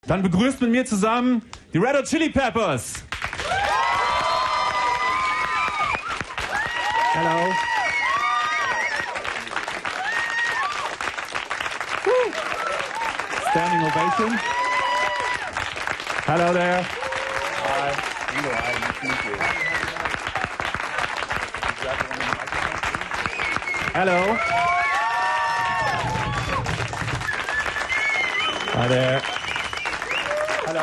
Dann begrüßt mit mir zusammen die Red Hot Chili Peppers. Hello. Standing ovation. Hello there. Hi. Nice to meet you. Hello. Hi there. Hello.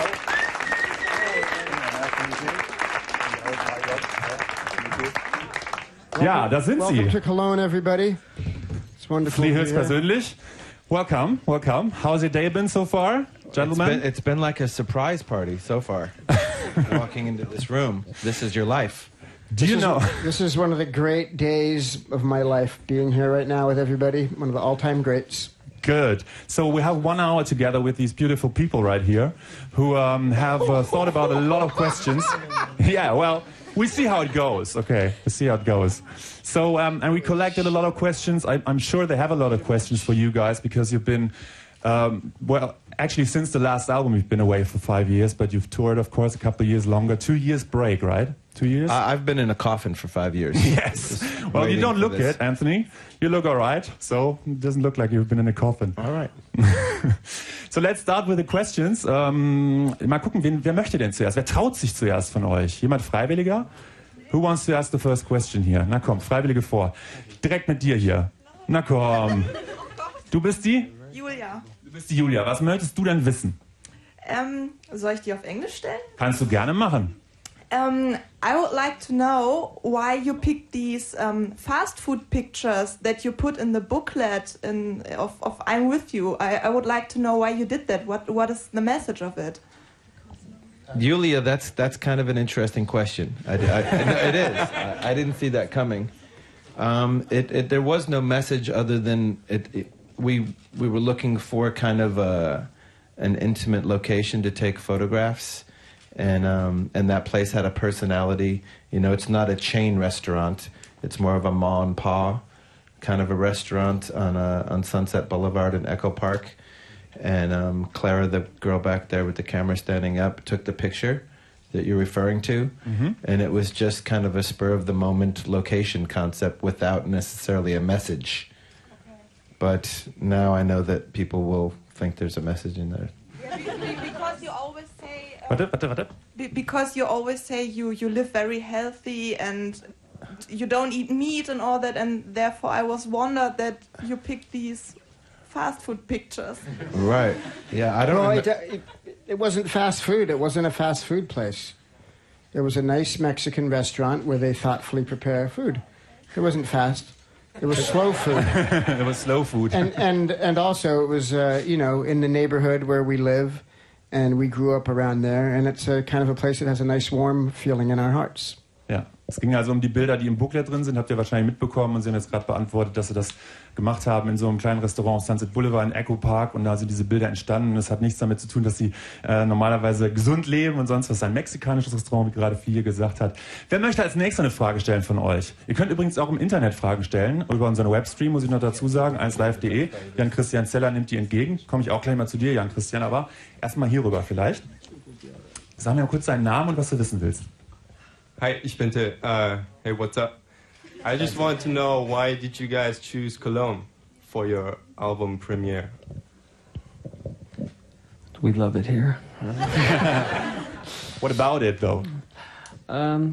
Ja, da sind Sie. Welcome to Cologne, everybody. It's wonderful to be here. Höchstpersönlich. Welcome, welcome. How's your day been so far, gentlemen? It's been like a surprise party so far. Walking into this room. This is your life. Do you know? This is one of the great days of my life, being here right now with everybody. One of the all-time greats. Good. So we have 1 hour together with these beautiful people right here who have thought about a lot of questions. Yeah, well, we see how it goes. Okay, we see how it goes. So, and we collected a lot of questions. I'm sure they have a lot of questions for you guys because you've been, well, actually since the last album you've been away for 5 years, but you've toured, of course, a couple of years longer. 2 years break, right? 2 years? I've been in a coffin for 5 years. Yes. Well, you don't look it, Anthony. You look all right, so it doesn't look like you've been in a coffin. All right. So let's start with the questions. Mal gucken, wer möchte denn zuerst? Wer traut sich zuerst von euch? Jemand Freiwilliger? Who wants to ask the first question hier? Na komm, Freiwillige vor. Direkt mit dir hier. Na komm. Du bist die? Julia. Du bist die Julia. Was möchtest du denn wissen? Soll ich die auf Englisch stellen? Kannst du gerne machen. I would like to know why you picked these fast food pictures that you put in the booklet of I'm with you. I would like to know why you did that. What is the message of it? Julia, that's kind of an interesting question. No, it is. I didn't see that coming. There was no message other than we were looking for kind of an intimate location to take photographs. And that place had a personality. You know, it's not a chain restaurant. It's more of a ma and pa kind of a restaurant on Sunset Boulevard in Echo Park. And Clara, the girl back there with the camera standing up, took the picture that you're referring to. Mm-hmm. And it was just kind of a spur-of-the-moment location concept without necessarily a message. Okay. But now I know that people will think there's a message in there. Because you always say... Warte. Because you always say you live very healthy and you don't eat meat and all that, and therefore I was wondered that you picked these fast food pictures. Right. Yeah, I don't know. It wasn't fast food. It wasn't a fast food place. It was a nice Mexican restaurant where they thoughtfully prepare food. It wasn't fast. It was slow food. It was slow food. And also it was, you know, in the neighborhood where we live, and we grew up around there, and it's a kind of a place that has a nice warm feeling in our hearts. Ja, es ging also um die Bilder, die im Booklet drin sind, habt ihr wahrscheinlich mitbekommen, und Sie haben jetzt gerade beantwortet, dass Sie das gemacht haben in so einem kleinen Restaurant Sunset Boulevard in Echo Park, und da sind diese Bilder entstanden, und es hat nichts damit zu tun, dass Sie normalerweise gesund leben und sonst was. Ein mexikanisches Restaurant, wie gerade Fie gesagt hat. Wer möchte als nächster eine Frage stellen von euch? Ihr könnt übrigens auch im Internet Fragen stellen, über unseren Webstream, muss ich noch dazu sagen, einslive.de. Jan-Christian Zeller nimmt die entgegen. Komme ich auch gleich mal zu dir, Jan-Christian, aber erstmal hierüber vielleicht. Sag mir mal kurz deinen Namen und was du wissen willst. Hi, ich bin Till. Hey, what's up? I just want to know, why did you guys choose Cologne for your album premiere? We love it here. What about it, though? I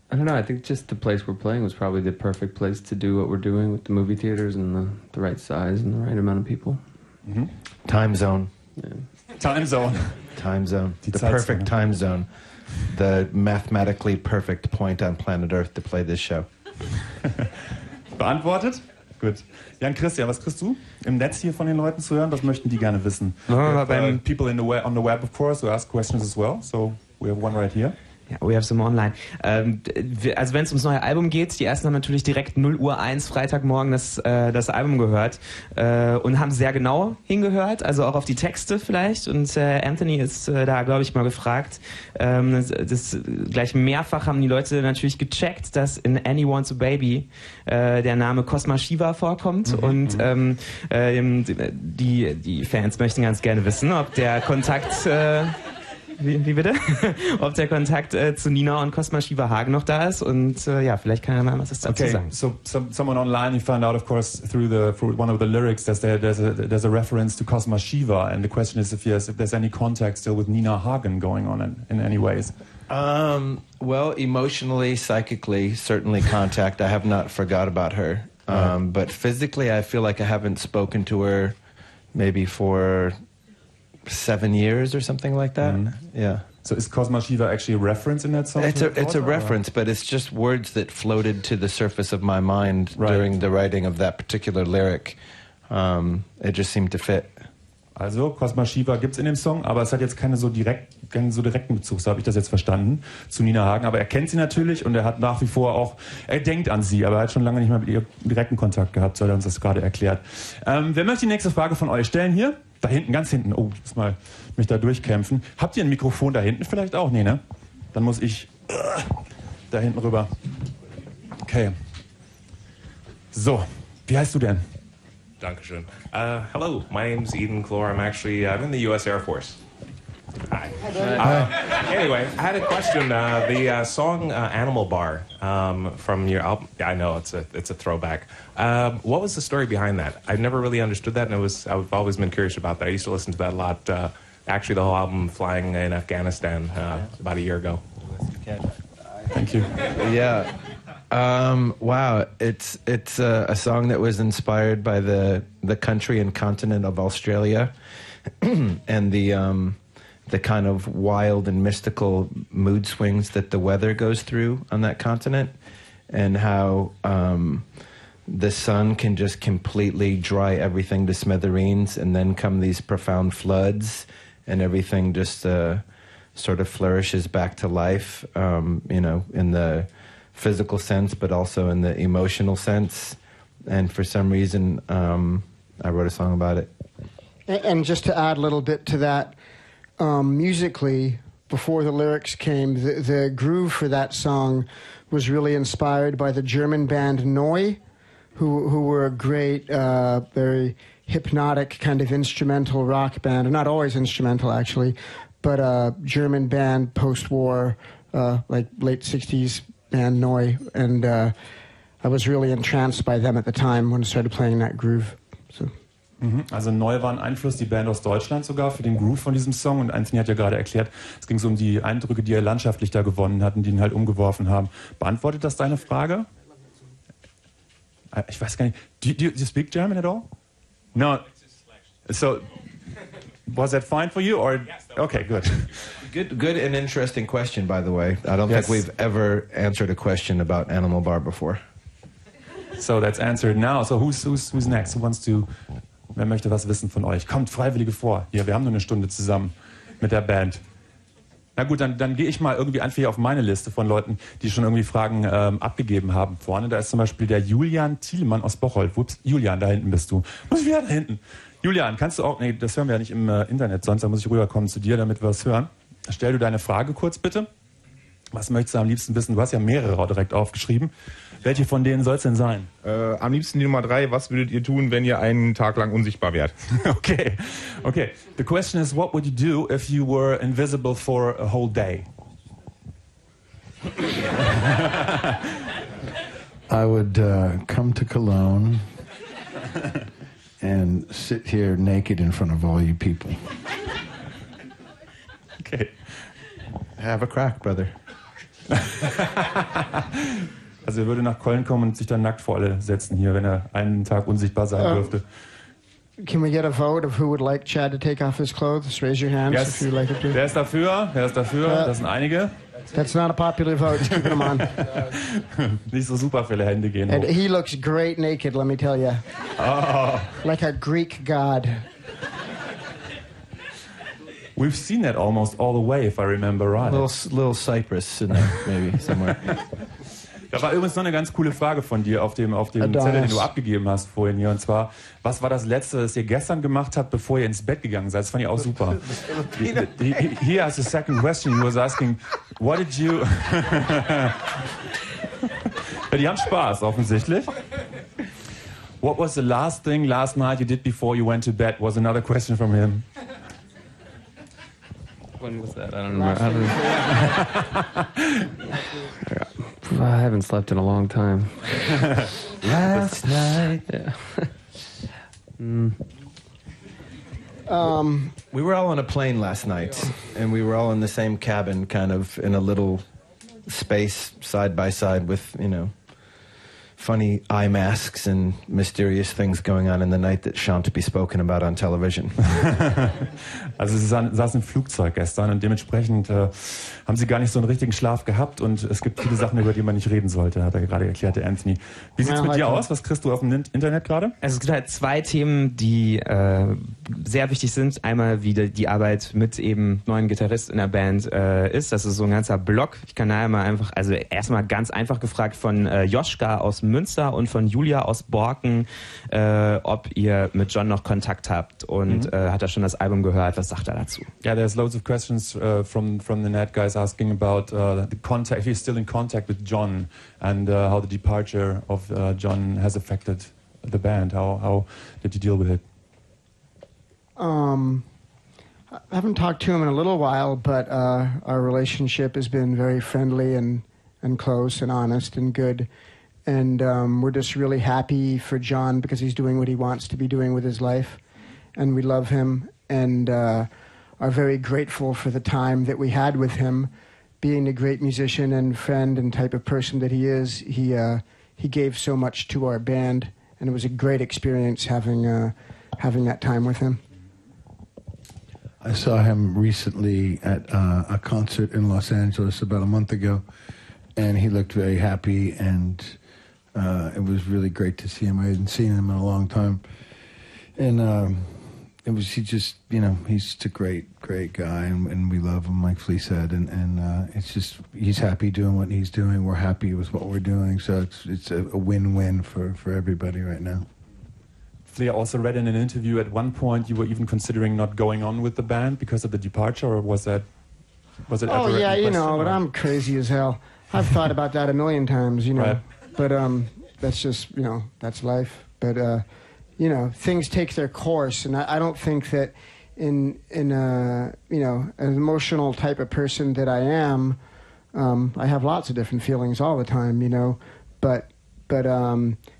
don't know. I think just the place we're playing was probably the perfect place to do what we're doing with the movie theaters and the right size and the right amount of people. Mm-hmm. Time zone. Yeah. Time zone. Time zone. Die The Zeitzone. perfect time zone. The mathematically perfect point on planet Earth to play this show. Beantwortet? Gut. Jan-Christian, was kriegst du im Netz hier von den Leuten zu hören? Was möchten die gerne wissen? No, We have, people on the web, of course, who ask questions as well. So we have one right here. Ja, we have some online. Also wenn es ums neue Album geht, die ersten haben natürlich direkt 0:01 Freitagmorgen das Album gehört und haben sehr genau hingehört, also auch auf die Texte vielleicht. Und Anthony ist da, glaube ich, mal gefragt. Das gleich mehrfach haben die Leute natürlich gecheckt, dass in Annie Wants a Baby der Name Cosma Shiva vorkommt. Und die Fans möchten ganz gerne wissen, ob der Kontakt... Wie bitte? Ob der Kontakt zu Nina und Cosma Hagen noch da ist und ja, vielleicht kann er mal was dazu sagen. So someone online, he found out, of course, through one of the lyrics, that there's a reference to Cosma Shiva, and the question is if there's any contact still with Nina Hagen going on in any ways. Well, emotionally, psychically, certainly contact. I have not forgot about her, but physically, I feel like I haven't spoken to her maybe for 7 years or something like that. Yeah. So is Cosma Shiva actually a reference in that song? It's a reference, but it's just words that floated to the surface of my mind during the writing of that particular lyric. It just seemed to fit. Also Cosma Shiva gibt's in dem Song, aber es hat jetzt keinen so direkten Bezug, so habe ich das jetzt verstanden, zu Nina Hagen. Aber er kennt sie natürlich und er hat nach wie vor auch, er denkt an sie, aber er hat schon lange nicht mehr mit ihr direkten Kontakt gehabt, so hat er uns das gerade erklärt. Wer möchte die nächste Frage von euch stellen hier? Da hinten, ganz hinten. Oh, ich muss mal mich da durchkämpfen. Habt ihr ein Mikrofon da hinten vielleicht auch? Nee, ne? Dann muss ich da hinten rüber. Okay. So, wie heißt du denn? Dankeschön. Hello, my name's Eden Clore. I'm in the U.S. Air Force. Hi. Anyway, I had a question. The song "Animal Bar" from your album. Yeah, I know it's a throwback. What was the story behind that? I've never really understood that, and I've always been curious about that. I used to listen to that a lot. Actually, the whole album "Flying in Afghanistan" about a year ago. Thank you. Yeah. Wow, it's a song that was inspired by the country and continent of Australia, and the kind of wild and mystical mood swings that the weather goes through on that continent, and how the sun can just completely dry everything to smithereens, and then come these profound floods, and everything just sort of flourishes back to life, in the physical sense, but also in the emotional sense. And for some reason, I wrote a song about it. And just to add a little bit to that, musically, before the lyrics came, the groove for that song was really inspired by the German band Neu, who were a great, very hypnotic kind of instrumental rock band. Not always instrumental, actually, but a German band post-war, like late 60s band Neu. And I was really entranced by them at the time when I started playing that groove. So. Also Neu war ein Einfluss, die Band aus Deutschland sogar, für den Groove von diesem Song. Und Anthony hat ja gerade erklärt, es ging so um die Eindrücke, die er landschaftlich da gewonnen hat und die ihn halt umgeworfen haben. Beantwortet das deine Frage? Ich weiß gar nicht. Do you speak German at all? No. So, was that fine for you? Or okay, good. Good and interesting question, by the way. I don't think we've ever answered a question about Animal Bar before. So that's answered now. So who's next? Who wants to? Wer möchte was wissen von euch? Kommt Freiwillige vor. Hier, wir haben nur eine Stunde zusammen mit der Band. Na gut, dann gehe ich mal irgendwie einfach hier auf meine Liste von Leuten, die schon irgendwie Fragen abgegeben haben vorne. Da ist zum Beispiel der Julian Thielmann aus Bocholt. Ups, Julian, da hinten bist du. Muss ich wieder da hinten. Julian, kannst du auch, nee, das hören wir ja nicht im Internet, sonst da muss ich rüberkommen zu dir, damit wir was hören. Stell du deine Frage kurz bitte. Was möchtest du am liebsten wissen? Du hast ja mehrere direkt aufgeschrieben. Welche von denen soll es denn sein? Am liebsten die Nummer 3. Was würdet ihr tun, wenn ihr einen Tag lang unsichtbar wärt? Okay. The question is, what would you do if you were invisible for a whole day? I would come to Cologne and sit here naked in front of all you people. Okay. Have a crack, brother. Also er würde nach Köln kommen und sich dann nackt vor alle setzen hier, wenn er einen Tag unsichtbar sein dürfte. Can we get a vote of who would like Chad to take off his clothes? Raise your hands if you'd like it to. Wer ist dafür? Das sind einige. That's not a popular vote. Just keeping them on. Nicht so super viele Hände gehen And hoch. he looks great naked, let me tell you. Oh. Like a Greek god. We've seen that almost all the way, if I remember right. Little Cypress in there, maybe, somewhere. Da war übrigens noch eine ganz coole Frage von dir auf dem Zettel, den du abgegeben hast vorhin hier. Und zwar, was war das Letzte, das ihr gestern gemacht habt, bevor ihr ins Bett gegangen seid? Das fand ich auch super. He has a second question. He was asking, what did you... Ja, die haben Spaß, offensichtlich. What was the last thing last night you did before you went to bed? Was another question from him. When was that? I don't remember. I haven't slept in a long time. Last night. Yeah. We were all on a plane last night, and we were all in the same cabin, kind of in a little space side by side with, you know, funny eye masks and mysterious things going on in the night that shan't be spoken about on television. Also sie saßen im Flugzeug gestern und dementsprechend haben sie gar nicht so einen richtigen Schlaf gehabt und es gibt viele Sachen, über die man nicht reden sollte, hat er gerade erklärt, der Anthony. Wie sieht's mit dir aus? Was kriegst du auf dem Internet gerade? Also es gibt halt zwei Themen, die sehr wichtig sind. Einmal, wie die Arbeit mit eben neuen Gitarrist in der Band ist. Das ist so ein ganzer Blog. Ich kann da mal einfach, also erstmal ganz einfach gefragt von Joschka aus Münster und von Julia aus Borken, ob ihr mit John noch Kontakt habt und hat er schon das Album gehört? Was sagt er dazu? Yeah, there's loads of questions from the net guys asking about the contact, if you're still in contact with John and how the departure of John has affected the band. How did you deal with it? I haven't talked to him in a little while, but our relationship has been very friendly and close and honest and good. And we're just really happy for John because he's doing what he wants to be doing with his life. And we love him and are very grateful for the time that we had with him. Being the great musician and friend and type of person that he is, he gave so much to our band. And it was a great experience having that time with him. I saw him recently at a concert in Los Angeles about a month ago, and he looked very happy, and it was really great to see him. I hadn't seen him in a long time, and he's just a great guy, and we love him, like Flea said, and it's just, he's happy doing what he's doing. We're happy with what we're doing, so it's a win-win for everybody right now. I also read in an interview at one point you were even considering not going on with the band because of the departure, or was it ever Oh yeah, a question, but I'm crazy as hell. I've thought about that a million times, Right. But that's just, that's life. But things take their course, and I don't think that in an emotional type of person that I am, I have lots of different feelings all the time, but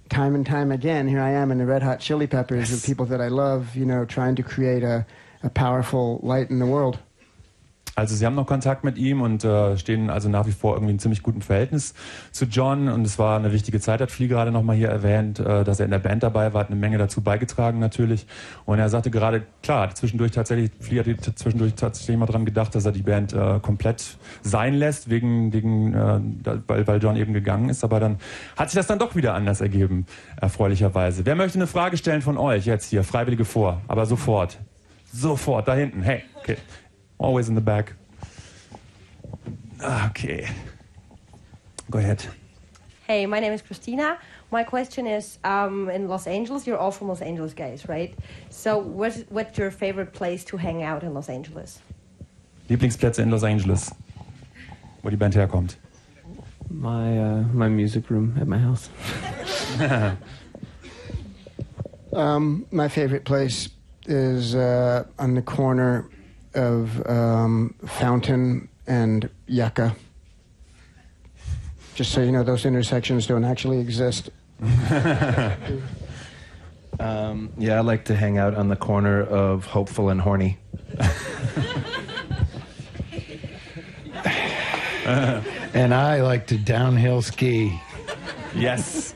time and time again, here I am in the Red Hot Chili Peppers with people that I love, trying to create a powerful light in the world. Also sie haben noch Kontakt mit ihm und stehen also nach wie vor irgendwie in ziemlich gutem Verhältnis zu John und es war eine wichtige Zeit, hat Flea gerade nochmal hier erwähnt, dass er in der Band dabei war, hat eine Menge dazu beigetragen natürlich und er sagte gerade, klar, Flea hat zwischendurch tatsächlich mal dran gedacht, dass er die Band komplett sein lässt, weil John eben gegangen ist, aber dann hat sich das dann doch wieder anders ergeben, erfreulicherweise. Wer möchte eine Frage stellen von euch jetzt hier, Freiwillige vor, aber sofort, da hinten, hey, okay. Always in the back. Okay. Go ahead. Hey, my name is Christina. My question is, in Los Angeles, you're all from Los Angeles guys, right? So what's your favorite place to hang out in Los Angeles? Lieblingsplätze in Los Angeles, wo die Band herkommt. My music room at my house. My favorite place is on the corner of Fountain and Yucca. Just so you know, those intersections don't actually exist. I like to hang out on the corner of Hopeful and Horny. And I like to downhill ski. Yes.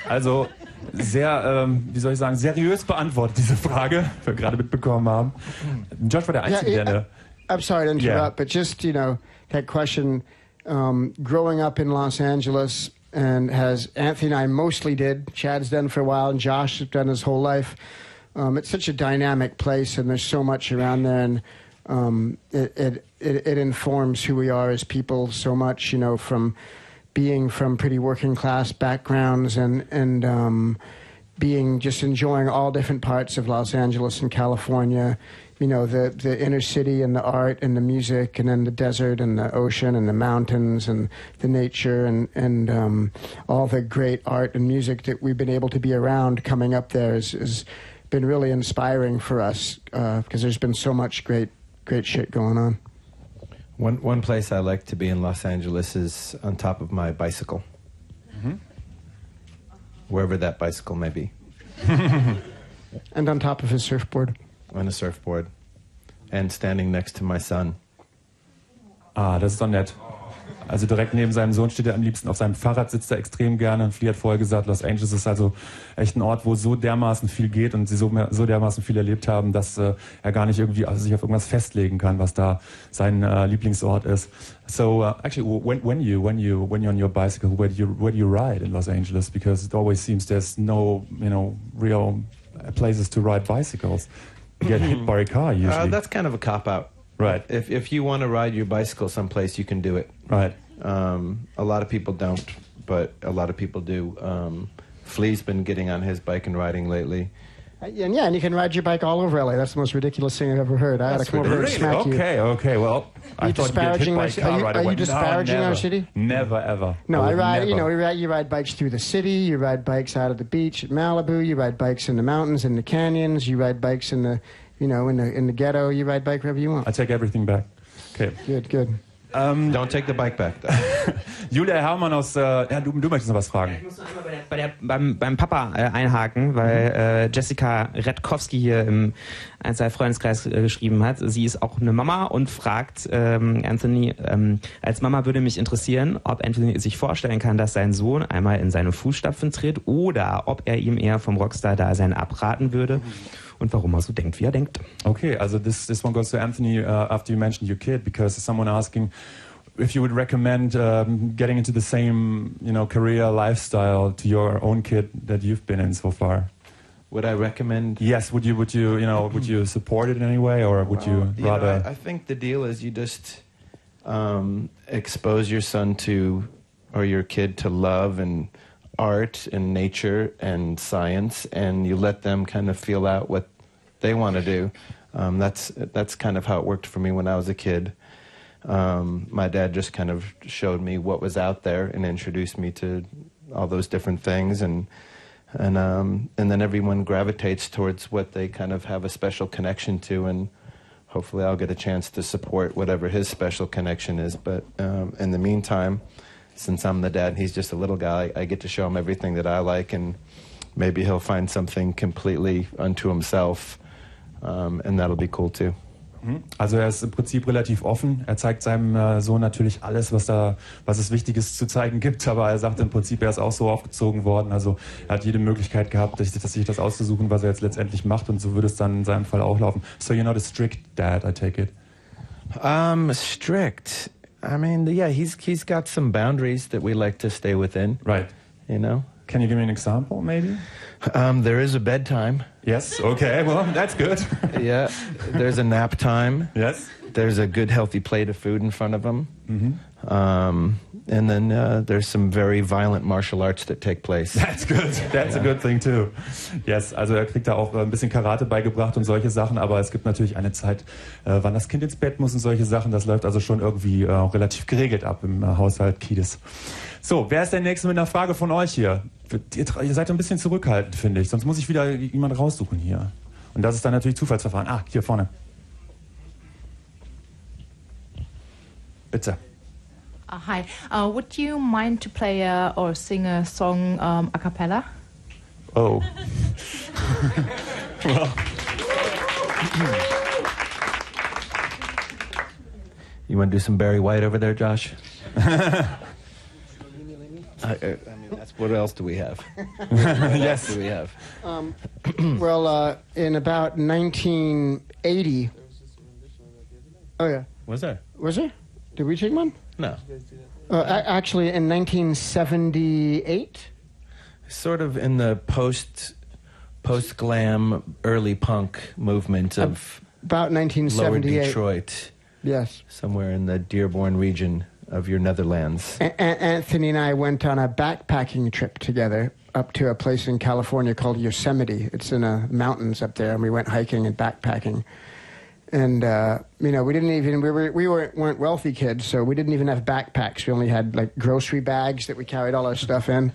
Also sehr, seriös beantwortet diese Frage, die wir gerade mitbekommen haben. Josh war der Einzige, der I'm sorry to interrupt, but just, that question, growing up in Los Angeles, and as Anthony and I mostly did, Chad's done for a while, and Josh has done his whole life, it's such a dynamic place, and there's so much around there, and it informs who we are as people so much, you know, from being from pretty working class backgrounds and being just enjoying all different parts of Los Angeles and California, you know, the inner city and the art and the music, and then the desert and the ocean and the mountains and the nature and all the great art and music that we've been able to be around coming up there has been really inspiring for us because there's been so much great shit going on. One place I like to be in Los Angeles is on top of my bicycle. Mm-hmm. Wherever that bicycle may be. And on top of his surfboard. On a surfboard. And standing next to my son. Ah, das ist doch nett. Also direkt neben seinem Sohn steht er am liebsten. Auf seinem Fahrrad sitzt er extrem gerne. Flea hat vorher gesagt, Los Angeles ist also echt ein Ort, wo so dermaßen viel geht und sie so dermaßen viel erlebt haben, dass er gar nicht irgendwie sich auf irgendwas festlegen kann, was da sein Lieblingsort ist. So actually, when you're on your bicycle, where do you ride in Los Angeles? Because it always seems there's no, you know, real places to ride bicycles. You get hit by a car usually. That's kind of a cop-out. Right. If you want to ride your bicycle someplace, you can do it. Right. A lot of people don't, but a lot of people do. Flea's been getting on his bike and riding lately. And you can ride your bike all over LA. That's the most ridiculous thing I've ever heard. I had to come over here and smack you. Okay. Well, are you disparaging our city? Are you disparaging our city? Never, ever. No, I ride. Never. You know, you ride bikes through the city. You ride bikes out of the beach at Malibu. You ride bikes in the mountains, in the canyons. You ride bikes in the, you know, in the ghetto. You ride bike wherever you want. I take everything back. Okay. Good. Don't take the bike back, though. Julia Hermann aus... du möchtest noch was fragen. Ich muss noch einmal beim Papa einhaken, weil Jessica Redkowski hier im Einslive-Freundeskreis geschrieben hat. Sie ist auch eine Mama und fragt Anthony, als Mama würde mich interessieren, ob Anthony sich vorstellen kann, dass sein Sohn einmal in seine Fußstapfen tritt oder ob er ihm eher vom Rockstar-Dasein abraten würde. Und warum er so denkt, wie er denkt. Okay, also this one goes to Anthony after you mentioned your kid, because someone asking if you would recommend getting into the same, you know, career lifestyle to your own kid that you've been in so far. Would I recommend? Yes. Would you support it in any way, or would you rather? I think the deal is you just expose your son to, or your kid to, love and art and nature and science, and you let them kind of feel out what they want to do. That's kind of how it worked for me when I was a kid. My dad just kind of showed me what was out there and introduced me to all those different things, and then everyone gravitates towards what they kind of have a special connection to, and hopefully I'll get a chance to support whatever his special connection is. But in the meantime, since I'm the dad and he's just a little guy, I get to show him everything that I like, and maybe he'll find something completely unto himself, and that'll be cool too. Also er ist im Prinzip relativ offen. Er zeigt seinem Sohn natürlich alles, was es Wichtiges zu zeigen gibt, aber er sagt im Prinzip, er ist auch so aufgezogen worden. Also er hat jede Möglichkeit gehabt, sich das auszusuchen, was er jetzt letztendlich macht, und so würde es dann in seinem Fall auch laufen. So you're not a strict dad, I take it? Strict. I mean, yeah, he's got some boundaries that we like to stay within. Right. You know? Can you give me an example, maybe? There is a bedtime. Yes, okay, well, that's good. Yeah, there's a nap time. Yes. There's a good, healthy plate of food in front of him. Mm-hmm. And then there's some very violent martial arts that take place. That's good. That's a good thing too. Yes, also er kriegt da auch ein bisschen Karate beigebracht und solche Sachen, aber es gibt natürlich eine Zeit, wann das Kind ins Bett muss und solche Sachen. Das läuft also schon irgendwie relativ geregelt ab im Haushalt Kiedis. So, wer ist der Nächste mit einer Frage von euch hier? Ihr seid ein bisschen zurückhaltend, finde ich. Sonst muss ich wieder jemand raussuchen hier. Und das ist dann natürlich Zufallsverfahren. Ah, hier vorne. Bitte. Hi. Would you mind to play or sing a song a cappella? Oh. Well. You want to do some Barry White over there, Josh? I mean, what else do we have? Yes. What do we have? Well, in about 1980. Oh yeah. Was there? Was there? Did we take one? No. Actually, in 1978. Sort of in the post-glam, early punk movement of about 1978. Lower Detroit. Yes. Somewhere in the Dearborn region of your Netherlands. Anthony and I went on a backpacking trip together up to a place in California called Yosemite. It's in the mountains up there, and we went hiking and backpacking. And we didn't even we weren't wealthy kids, so we didn't even have backpacks. We only had like grocery bags that we carried all our stuff in,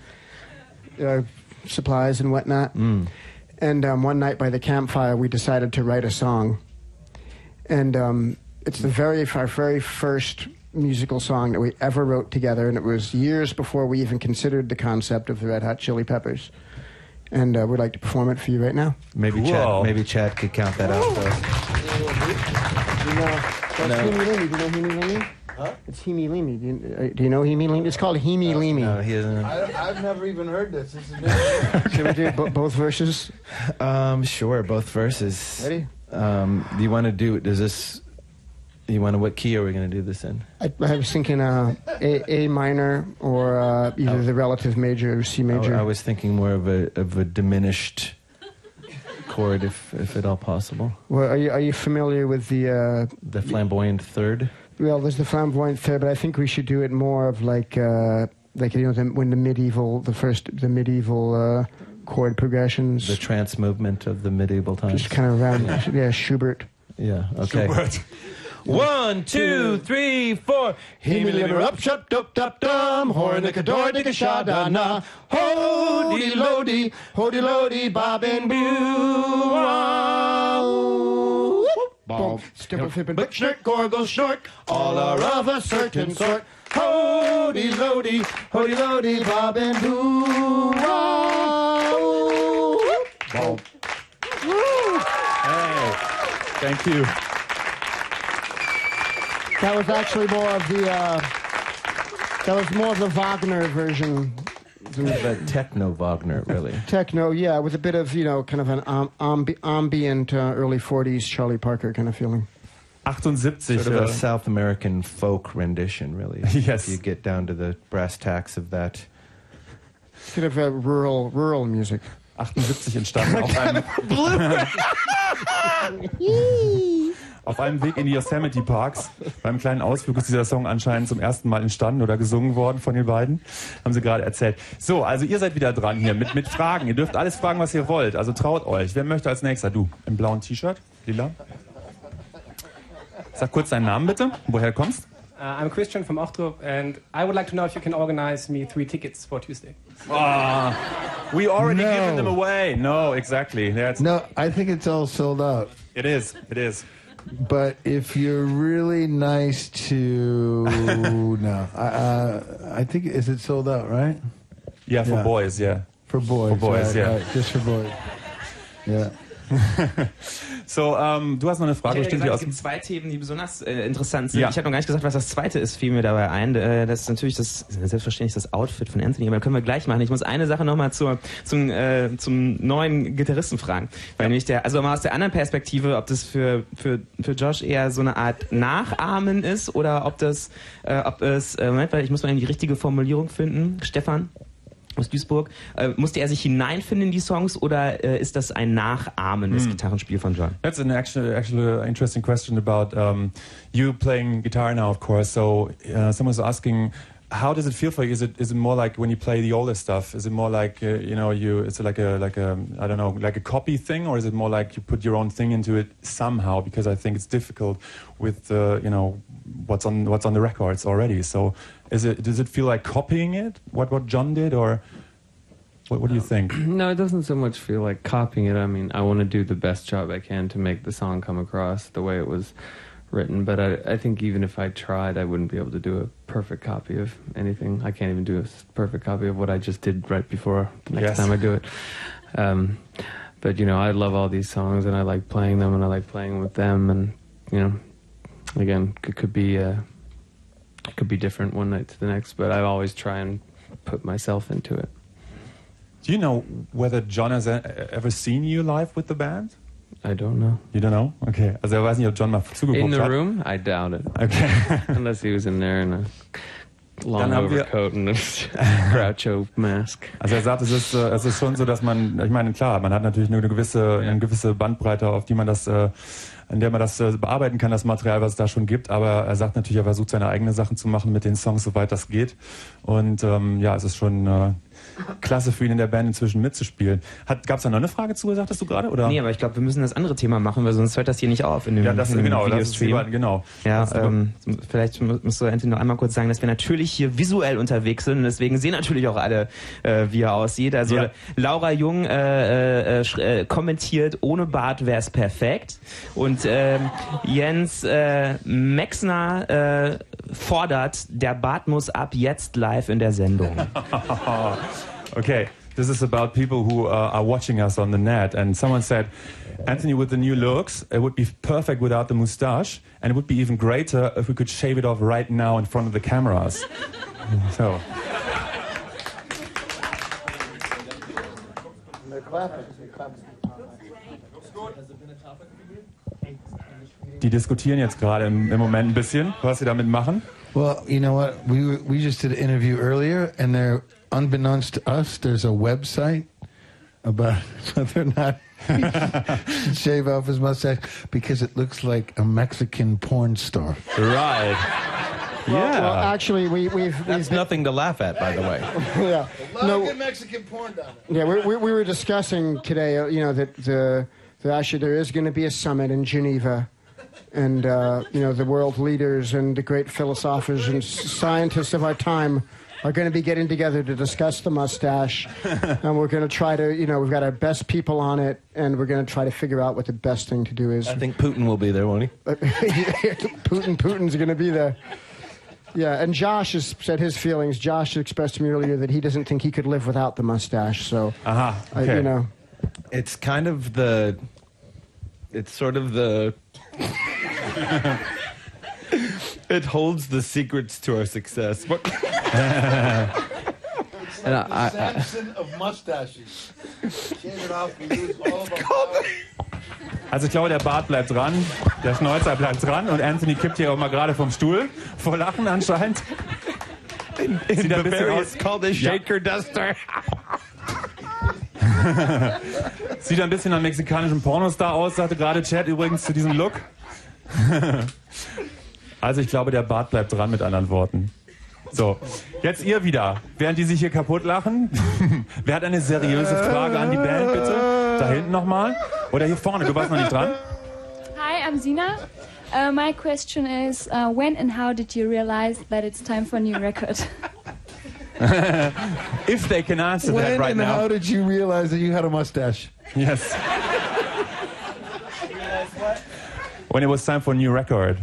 supplies and whatnot. And one night by the campfire, we decided to write a song, and it's our very first musical song that we ever wrote together, and it was years before we even considered the concept of the Red Hot Chili Peppers. And we'd like to perform it for you right now. Maybe Chad could count that out for us. Himi Limi. Do you know Himi Limi? Huh? It's Himi Limi. Do you know Himi Limi? It's called Himi Limi. No, he doesn't. I've never even heard this. This is new. Should we do both verses? Sure, both verses. Ready? Do you want to do it? What key are we going to do this in? I was thinking A minor or either the relative major or C major. I was thinking more of a diminished chord, if at all possible. Well, are you familiar with the flamboyant third? Well, there's the flamboyant third, but I think we should do it more of like when the medieval chord progressions. The trance movement of the medieval times. Just kind of around, Schubert. Yeah. Okay. Schubert. 1, 2, 3, 4. Himi limmer up, shut dup dup dum, hornicador dicka sha da na, hody lody, bob and boo. Boom, stipple fippin' but shirt, gorgle short, all are of a certain sort. Hody lody, bob and boo. Boom. Hey, thank you. That was actually more of the Wagner version. The techno Wagner, really. Techno, yeah, with a bit of, kind of an ambient early 40s Charlie Parker kind of feeling. 78. Sort of a South American folk rendition, really. Yes. If you get down to the brass tacks of that. Kind of a rural music. 78 entstanden auf einem Weg in die Yosemite Parks. Beim kleinen Ausflug ist dieser Song anscheinend zum ersten Mal entstanden oder gesungen worden von den beiden. Haben sie gerade erzählt. So, also ihr seid wieder dran hier mit Fragen. Ihr dürft alles fragen, was ihr wollt. Also traut euch. Wer möchte als nächster? Du, im blauen T-Shirt. Lila. Sag kurz deinen Namen bitte. Woher kommst? I'm Christian from Ochtrup, and I would like to know if you can organize me 3 tickets for Tuesday. We already given them away. No, exactly. No, I think it's all sold out. It is. But if you're really nice to... no. I think... Is it sold out, right? Yeah, for boys, yeah. For boys. For boys, right, yeah. Right, just for boys. Yeah. So, du hast noch eine Frage. Es gibt 2 Themen, die besonders interessant sind. Ja. Ich habe noch gar nicht gesagt, was das zweite ist, fiel mir dabei ein. Das ist natürlich selbstverständlich das Outfit von Anthony, aber das können wir gleich machen. Ich muss eine Sache nochmal zum neuen Gitarristen fragen. Weil nämlich also mal aus der anderen Perspektive, ob das für Josh eher so eine Art Nachahmen ist oder ob es, Moment, weil ich muss mal die richtige Formulierung finden. Stefan? Aus Duisburg. Musste er sich hineinfinden in die Songs oder ist das ein Nachahmen des Gitarrenspiel von John? That's an actually interesting question about you playing guitar now, of course. So someone was asking, how does it feel for you? Is it more like when you play the older stuff? Is it more like it's like a I don't know, like a copy thing, or is it more like you put your own thing into it somehow? Because I think it's difficult with what's on the records already. So does it feel like copying it? What John did, or what do you think? No, it doesn't so much feel like copying it. I mean, I want to do the best job I can to make the song come across the way it was written, but I think even if I tried, I wouldn't be able to do a perfect copy of anything. I can't even do a perfect copy of what I just did right before the next time I do it. But I love all these songs, and I like playing them, and I like playing with them, and again, it could be different one night to the next, but I always try and put myself into it. Do you know whether John has ever seen you live with the band? I don't know. You don't know? Okay. Also er weiß nicht, ob John mal zugeguckt hat. In the room? I doubt it. Okay. Unless he was in there in a long overcoat and a Groucho mask. Also er sagt, es ist schon so, dass man, ich meine, klar, man hat natürlich nur eine gewisse Bandbreite, auf die man das in der man das bearbeiten kann, das Material, was es da schon gibt. Aber er sagt natürlich, er versucht seine eigenen Sachen zu machen mit den Songs, soweit das geht. Und ja, es ist schon klasse für ihn in der Band inzwischen mitzuspielen. Gab es da noch eine Frage zu, sagtest du gerade? Oder? Nee, aber ich glaube, wir müssen das andere Thema machen, weil sonst hört das hier nicht auf in dem, ja, das, in dem genau, Videostream. Das ist genau. Ja, vielleicht musst du Anthony noch einmal kurz sagen, dass wir natürlich hier visuell unterwegs sind und deswegen sehen natürlich auch alle, wie er aussieht. Also ja. Laura Jung kommentiert, ohne Bart wäre es perfekt. Und Jens Mexner fordert, der Bart muss ab jetzt live in der Sendung. Okay, this is about people who are watching us on the net, and someone said, Anthony, with the new looks, it would be perfect without the moustache, and it would be even greater if we could shave it off right now in front of the cameras. So. Die diskutieren jetzt gerade im Moment ein bisschen, was sie damit machen. Well, you know what? We just did an interview earlier, and there, unbeknownst to us, there's a website about whether or not he should shave off his mustache because it looks like a Mexican porn star. Right. Well, actually, we've That's nothing to laugh at, by the way. Yeah. No good Mexican porn down there. Yeah, we were discussing today, you know, that actually there is going to be a summit in Geneva. And, you know, the world leaders and the great philosophers and scientists of our time are going to be getting together to discuss the mustache. And we're going to try to, you know, we've got our best people on it, and we're going to try to figure out what the best thing to do is. I think Putin will be there, won't he? Putin's going to be there. Yeah, and Josh has said his feelings. Josh expressed to me earlier that he doesn't think he could live without the mustache. So, okay. You know. It's kind of the... It's sort of the... It holds the secrets to our success. What? Samson of mustaches. Shave it off, we lose all of our... Also ich glaube, der Bart bleibt dran, der Schnäuzer bleibt dran und Anthony kippt hier auch mal gerade vom Stuhl, vor Lachen anscheinend. Sieht ein bisschen aus. Called a shaker duster. Sieht ein bisschen nach mexikanischem Pornostar aus, sagte gerade Chad übrigens zu diesem Look. Also ich glaube, der Bart bleibt dran, mit anderen Worten. So, jetzt ihr wieder, während die sich hier kaputt lachen. Wer hat eine seriöse Frage an die Band, bitte? Da hinten nochmal. Oder hier vorne, du warst noch nicht dran. Hi, I'm Zina. My question is, when and how did you realize that it's time for a new record? If they can answer that right now. When and how did you realize that you had a mustache? Yes. When it was time for a new record.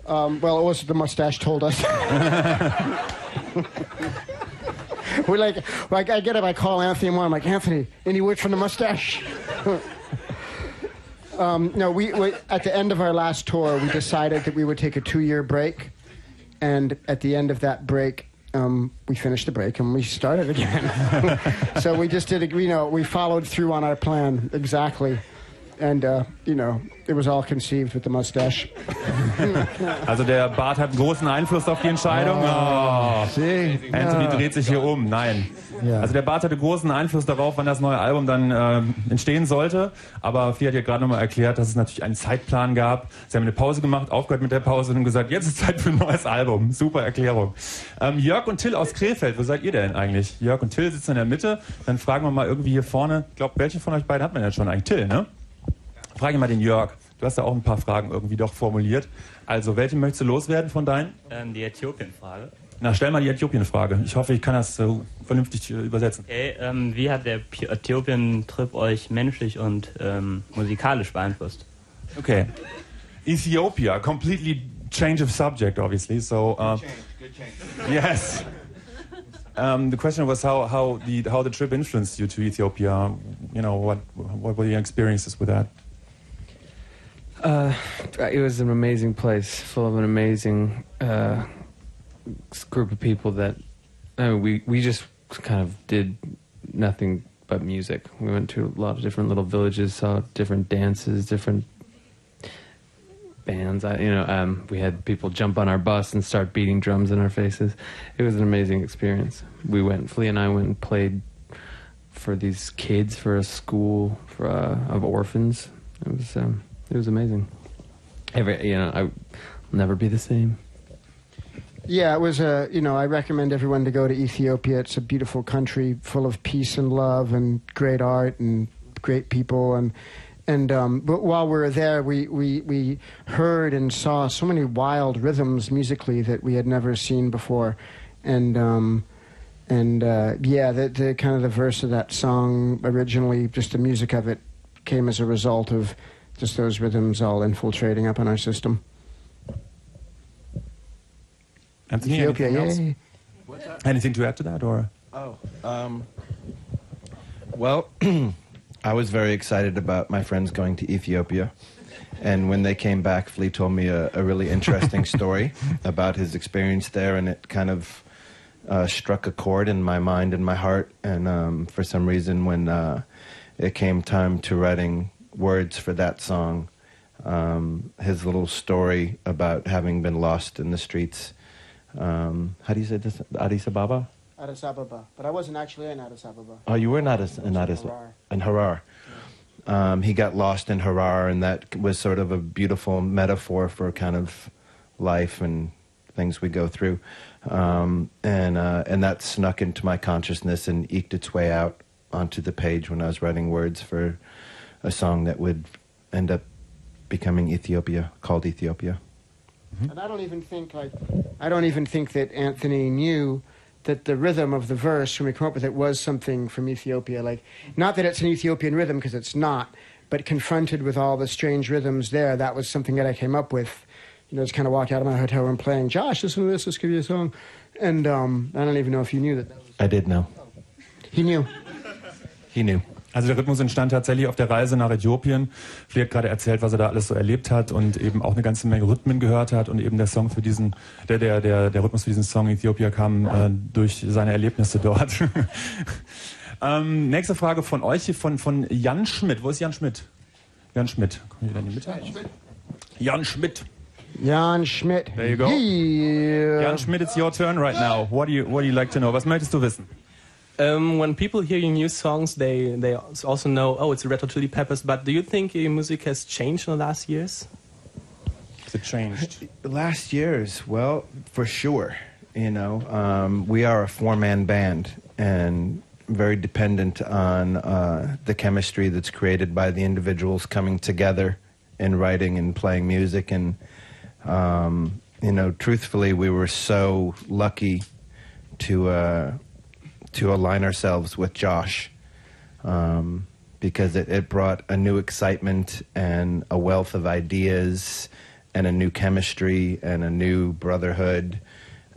Well, it was the mustache told us. We're like I get up, I call Anthony and I'm like, Anthony, any word from the mustache? No, we at the end of our last tour, we decided that we would take a 2-year break, and at the end of that break, we finished the break and we started again. So we just did, you know, we followed through on our plan exactly. And, you know, it was all conceived with the mustache. Also der Bart hat einen großen Einfluss auf die Entscheidung. Oh. Anthony dreht sich hier um. Nein. Also der Bart hatte großen Einfluss darauf, wann das neue Album dann entstehen sollte. Aber Fli hat ja gerade nochmal erklärt, dass es natürlich einen Zeitplan gab. Sie haben eine Pause gemacht, aufgehört mit der Pause und gesagt, jetzt ist Zeit für ein neues Album. Super Erklärung. Jörg und Till aus Krefeld, wo seid ihr denn eigentlich? Jörg und Till sitzen in der Mitte. Dann fragen wir mal irgendwie hier vorne. Ich glaube, welche von euch beiden hat man denn schon eigentlich? Till, ne? Frage mal den Jörg. Du hast ja auch ein paar Fragen irgendwie doch formuliert. Also, welche möchtest du loswerden von deinen? Die Äthiopien-Frage. Na, stell mal die Äthiopien-Frage. Ich hoffe, ich kann das vernünftig übersetzen. Okay, wie hat der Äthiopien-Trip euch menschlich und musikalisch beeinflusst? Okay. Ethiopia, completely change of subject, obviously. So, good change. Yes. The question was how the trip influenced you to Ethiopia. You know, what were your experiences with that? It was an amazing place, full of an amazing group of people that we just kind of did nothing but music. We went to a lot of different little villages, saw different dances, different bands. We had people jump on our bus and start beating drums in our faces. It was an amazing experience. Flea and I went and played for these kids, for a school of orphans. It was amazing. I'll never be the same. Yeah, it was I recommend everyone to go to Ethiopia. It's a beautiful country full of peace and love and great art and great people. But while we were there, we heard and saw so many wild rhythms musically that we had never seen before. The kind of the verse of that song originally, just the music of it, came as a result of just those rhythms all infiltrating up in our system. Anthony, Ethiopia, anything else? Anything to add to that, or? Well, I was very excited about my friends going to Ethiopia. And when they came back, Flea told me a really interesting story about his experience there, and it kind of struck a chord in my mind and my heart. And for some reason, when it came time to writing words for that song, his little story about having been lost in the streets. How do you say this? Addis Ababa? Addis Ababa. But I wasn't actually in Addis Ababa. Oh, you were in Harar. He got lost in Harar, and that was sort of a beautiful metaphor for kind of life and things we go through. And that snuck into my consciousness and eked its way out onto the page when I was writing words for a song that would end up becoming Ethiopia, called Ethiopia. Mm-hmm. And I don't even think that Anthony knew that the rhythm of the verse, when we come up with it, was something from Ethiopia. Like, not that it's an Ethiopian rhythm, because it's not, but confronted with all the strange rhythms there, that was something that I came up with. Just kind of walked out of my hotel room playing, Josh, listen to this, let's give you a song. And I don't even know if you knew that. I did know. He knew. He knew. Also der Rhythmus entstand tatsächlich auf der Reise nach Äthiopien. Flea hat gerade erzählt, was er da alles so erlebt hat und eben auch eine ganze Menge Rhythmen gehört hat, und eben der Song für diesen, der Rhythmus für diesen Song Ethiopia kam durch seine Erlebnisse dort. Nächste Frage von euch hier von Jan Schmidt. Wo ist Jan Schmidt? Jan Schmidt. Kommt ihr da in die Mitte? Jan Schmidt. Jan Schmidt. There you go. Yeah. Jan Schmidt, it's your turn right now. What do you like to know? Was möchtest du wissen? When people hear your new songs, they also know, oh, it's the Red Hot Chili Peppers. But do you think your music has changed in the last years? Has it changed? Last years, well, for sure. We are a four-man band and very dependent on the chemistry that's created by the individuals coming together and writing and playing music. And truthfully, we were so lucky to align ourselves with Josh, because it brought a new excitement and a wealth of ideas and a new chemistry and a new brotherhood,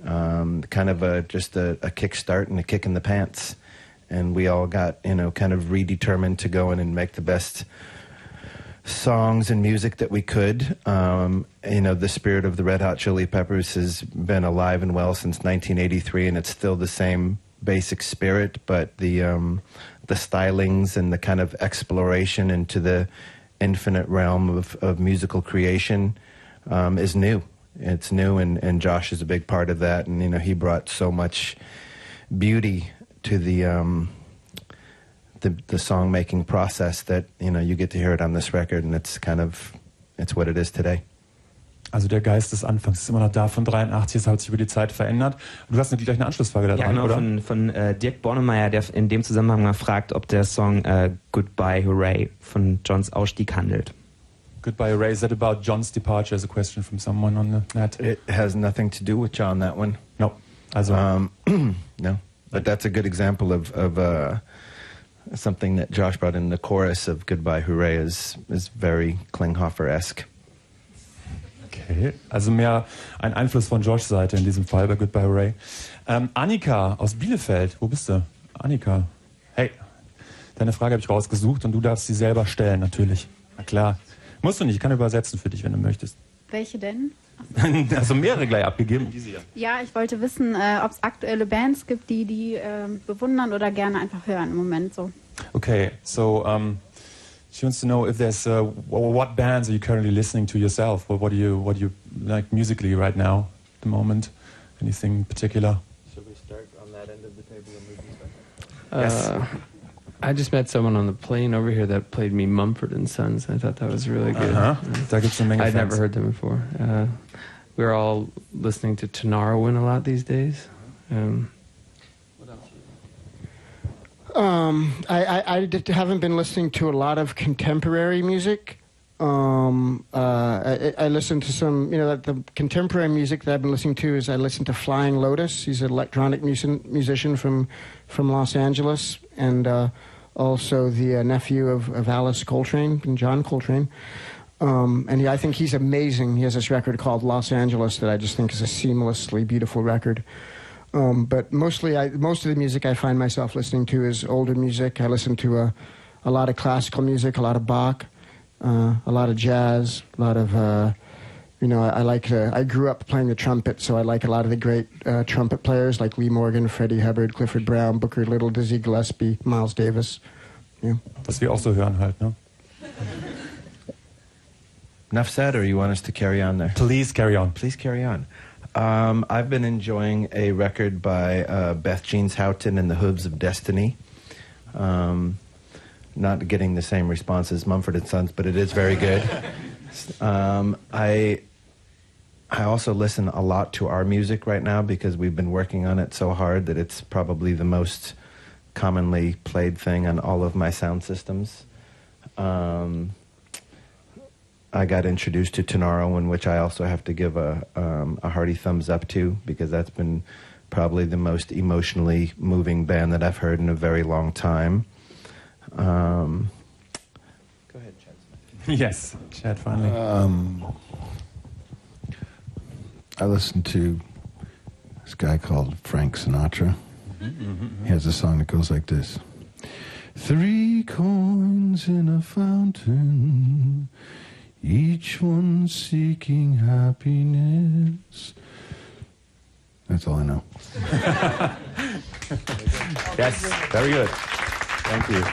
kind of just a kickstart and a kick in the pants. And we all got, kind of redetermined to go in and make the best songs and music that we could. The spirit of the Red Hot Chili Peppers has been alive and well since 1983, and it's still the same basic spirit, but the stylings and the kind of exploration into the infinite realm of musical creation is new. It's new, and Josh is a big part of that, and he brought so much beauty to the song-making process that you get to hear it on this record, and it's what it is today. Also der Geist des Anfangs ist immer noch da, von 83, es hat sich über die Zeit verändert. Du hast gleich eine Anschlussfrage da dran, oder? Von Dirk Bornemeyer, der in dem Zusammenhang mal fragt, ob der Song Goodbye Hooray von Johns Ausstieg handelt. Goodbye Hooray, is that about John's departure? Is a question from someone on the net. It has nothing to do with John, that one. No. Also no. But that's a good example of something that Josh brought in. The chorus of Goodbye Hooray is very Klinghoffer-esque. Okay, also mehr ein Einfluss von Joshs Seite in diesem Fall bei Goodbye Hooray. Annika aus Bielefeld, wo bist du? Annika, hey, deine Frage habe ich rausgesucht und du darfst sie selber stellen, natürlich. Na klar. Musst du nicht, ich kann übersetzen für dich, wenn du möchtest. Welche denn? Also mehrere gleich abgegeben, diese hier. Ja, ich wollte wissen, ob es aktuelle Bands gibt, die bewundern oder gerne einfach hören im Moment so. Okay, so she wants to know if there's what bands are you currently listening to yourself? What do you like musically right now at the moment? Anything in particular? Should we start on that end of the table and move this back? Yes. I just met someone on the plane over here that played me Mumford & Sons. I thought that was really good. Da gibt's eine Menge I'd Fans. never heard them before. We're all listening to Tunarowin a lot these days. I haven't been listening to a lot of contemporary music. I listen to some, the contemporary music that I've been listening to is I listen to Flying Lotus. He's an electronic musician from Los Angeles, and also the nephew of Alice Coltrane and John Coltrane. And I think he's amazing. He has this record called Los Angeles that I just think is a seamlessly beautiful record. But most of the music I find myself listening to is older music. I listen to a lot of classical music, a lot of Bach, a lot of jazz, a lot of, I grew up playing the trumpet, so I like a lot of the great trumpet players like Lee Morgan, Freddie Hubbard, Clifford Brown, Booker Little, Dizzy Gillespie, Miles Davis. Yeah. Was wir auch so hören halt, ne? Enough said, or you want us to carry on there? Please carry on. Please carry on. I've been enjoying a record by Beth Jeans Houghton and the Hooves of Destiny. Not getting the same response as Mumford & Sons, but it is very good. I also listen a lot to our music right now because we've been working on it so hard that it's probably the most commonly played thing on all of my sound systems. I got introduced to Tunarowin, which I also have to give a hearty thumbs up to, because that's been probably the most emotionally moving band that I've heard in a very long time. Go ahead, Chad. Yes, Chad, finally. I listen to this guy called Frank Sinatra. He has a song that goes like this. 3 coins in a fountain, each one seeking happiness. That's all I know. Yes, very good. Thank you.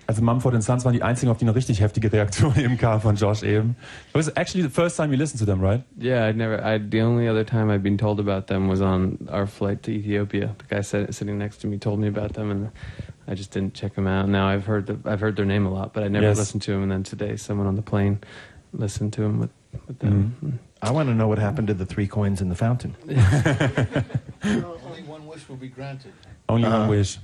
Also Mumford & Sons waren die einzigen, auf die eine richtig heftige Reaktion eben kam von Josh eben. It was actually the first time you listened to them, right? Yeah, the only other time I'd been told about them was on our flight to Ethiopia. The guy sitting next to me told me about them, and I just didn't check them out. Now I've heard their name a lot, but I never listened to them. And then today, someone on the plane listened to them with them. I want to know what happened to the 3 coins in the fountain. Only one wish will be granted. Only one wish.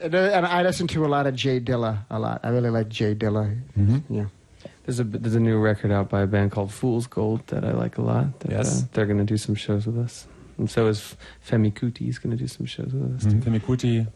And I listen to a lot of Jay Dilla a lot. I really like Jay Dilla. Yeah. There's a new record out by a band called Fool's Gold that I like a lot. They're going to do some shows with us. And so is Femi Kuti. He's going to do some shows with us too. Femi Kuti,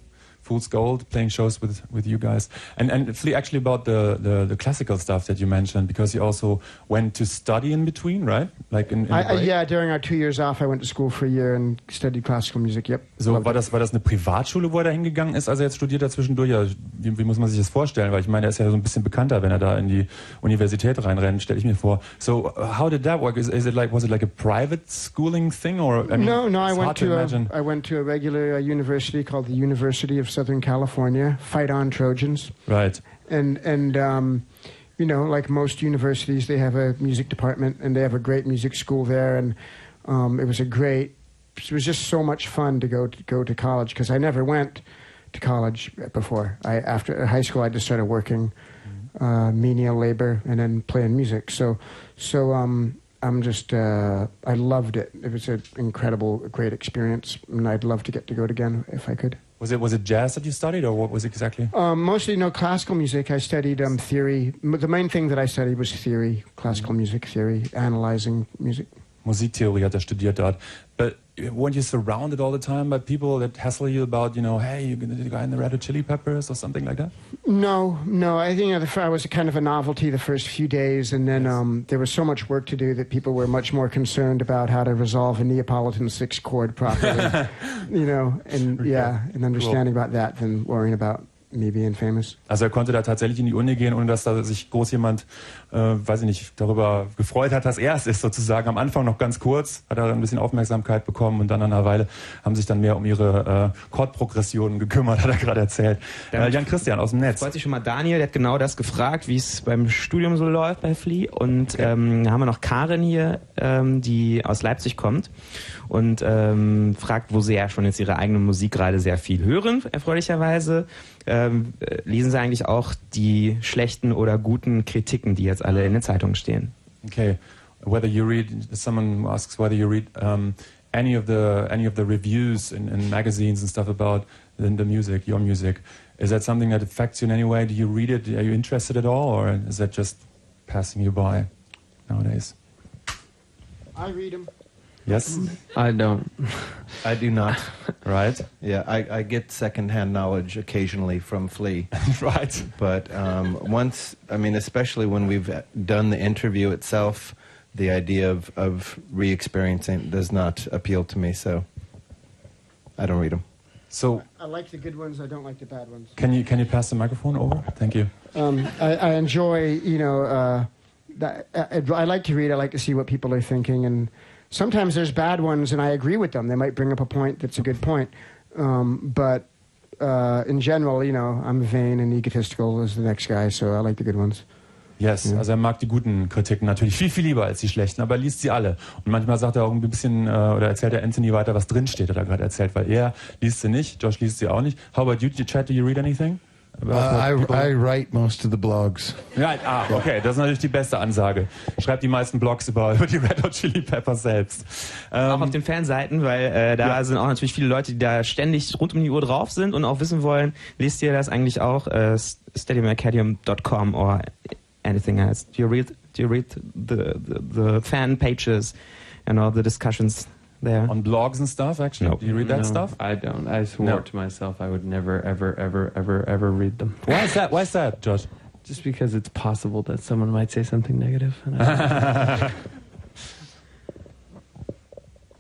Fool's Gold, playing shows with you guys. And Flea, actually about the classical stuff that you mentioned, because you also went to study in between, right? Like in yeah, during our 2 years off, I went to school for a year and studied classical music. Yep. So war das eine Privatschule, wo er da hingegangen ist, als er jetzt studiert hat zwischendurch? Ja, wie muss man sich das vorstellen? Weil ich meine, er ist ja so ein bisschen bekannter, wenn er da in die Universität reinrennt, stelle ich mir vor. So how did that work? Was it like a private schooling thing, or I mean, no, I I went to a regular university called the University of Southern California. Fight on, Trojans. Right. And like most universities, they have a music department and they have a great music school there. And it was just so much fun to go to college, because I never went to college before. After high school, I just started working menial labor and then playing music. So I'm just I loved it. It was an incredible, great experience, and I'd love to get to go it again if I could. Was it jazz that you studied, or what was it exactly? Mostly classical music. I studied theory. The main thing that I studied was theory, classical music theory, analyzing music. Musiktheorie hat er studiert dort. But weren't you surrounded all the time by people that hassle you about, hey, you're going to the guy in the Red Hot Chili Peppers or something like that? No. I think I was kind of a novelty the first few days, and then there was so much work to do that people were much more concerned about how to resolve a Neapolitan 6-chord properly, and understanding about that than worrying about me being famous. Also er konnte da tatsächlich in die Uni gehen, ohne dass da sich groß jemand, weiß ich nicht, darüber gefreut hat, dass er es ist sozusagen. Am Anfang noch ganz kurz, hat er ein bisschen Aufmerksamkeit bekommen und dann nach einer Weile haben sich dann mehr um ihre Chordprogressionen gekümmert, hat er gerade erzählt. Jan Christian aus dem Netz. Freut sich schon mal Daniel, der hat genau das gefragt, wie es beim Studium so läuft bei Flea. Und okay. Haben wir noch Karin hier, die aus Leipzig kommt und fragt, wo sie ja schon jetzt ihre eigene Musik gerade sehr viel hören, erfreulicherweise. Lesen Sie eigentlich auch die schlechten oder guten Kritiken, die jetzt alle in den Zeitungen stehen? Okay. Whether you read, someone asks whether you read any of the reviews in magazines and stuff about the music, your music. Is that something that affects you in any way? Do you read it? Are you interested at all, or is that just passing you by nowadays? I read them. Yes? I don't. I do not. Right? Yeah, I get secondhand knowledge occasionally from Flea. Right. But once, I mean, especially when we've done the interview itself, the idea of re-experiencing does not appeal to me, so I don't read them. So I like the good ones. I don't like the bad ones. Can you pass the microphone over? Thank you. I enjoy, I like to read. I like to see what people are thinking, and sometimes there's bad ones, and I agree with them. They might bring up a point that's a good point, but in general, I'm vain and egotistical as the next guy, so I like the good ones. Yes, ja. Also er mag die guten Kritiken natürlich viel, viel lieber als die schlechten, aber er liest sie alle. Und manchmal sagt er auch ein bisschen, oder erzählt er Anthony weiter, was drinsteht, hat er gerade erzählt, weil er liest sie nicht, Josh liest sie auch nicht. How about you, Chad, do you read anything? I write most of the blogs. Ja, okay, das ist natürlich die beste Ansage. Schreibt die meisten Blogs über die Red Hot Chili Peppers selbst. Auch auf den Fanseiten, weil da sind auch natürlich viele Leute, die da ständig rund um die Uhr drauf sind und auch wissen wollen, lest ihr das eigentlich auch? Arcadium.com or anything else? Do you read the fan pages and all the discussions there? On blogs and stuff, actually? Nope. Do you read that stuff? I don't. I swore to myself I would never, ever, ever, ever, ever read them. Why is that? Why is that, Josh? Just because it's possible that someone might say something negative. And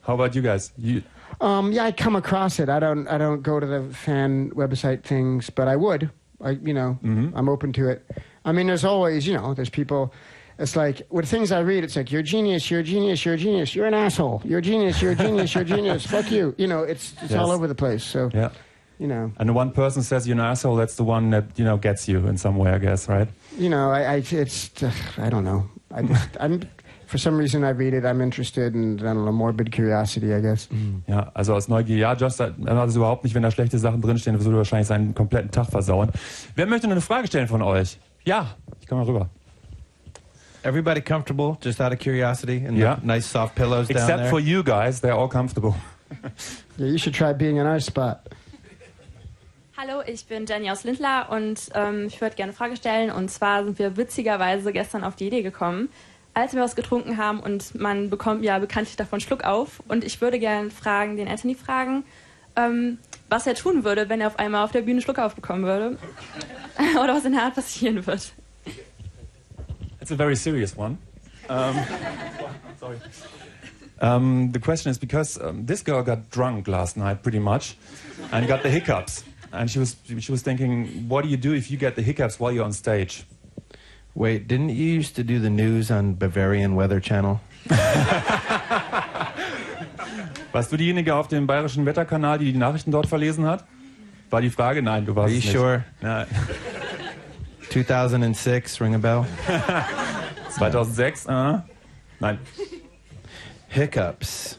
How about you guys? Yeah, I come across it. I don't go to the fan website things, but I would. I'm open to it. I mean, there's always, there's people. It's like, with things I read, it's like, you're a genius, you're a genius, you're a genius, you're an asshole, you're a genius, you're a genius, you're a genius, fuck you. It's yes. all over the place, so, yeah. And the one person says you're an asshole, that's the one that, gets you in some way, I guess, right? I don't know. For some reason I read it, I'm interested, and I don't know, morbid curiosity, I guess. Ja, also aus Neugier. Ja, Josh hat es überhaupt nicht, wenn da schlechte Sachen drinstehen, das würde wahrscheinlich seinen kompletten Tag versauen. Wer möchte noch eine Frage stellen von euch? Ja, ich komme mal rüber. Everybody comfortable, just out of curiosity, and the nice soft pillows down there? Except for you guys, they're all comfortable. Yeah, you should try being in our spot. Hallo, ich bin Jenny aus Lindlar und ich würde gerne eine Frage stellen. Und zwar sind wir witzigerweise gestern auf die Idee gekommen, als wir was getrunken haben, und man bekommt ja bekanntlich davon Schluck auf. Und ich würde gerne den Anthony fragen, was er tun würde, wenn er auf einmal auf der Bühne Schluck aufbekommen würde. Oder was in der Art passieren wird. It's a very serious one. Sorry. The question is because this girl got drunk last night pretty much and got the hiccups. And she was thinking, what do you do if you get the hiccups while you're on stage? Wait, didn't you used to do the news on Bavarian Weather Channel? Warst du diejenige auf dem bayerischen Wetterkanal, die Nachrichten dort verlesen hat? War die Frage? Nein, du warst es nicht. Are you sure? Nein. 2006, ring a bell? 2006? Nein. Hiccups.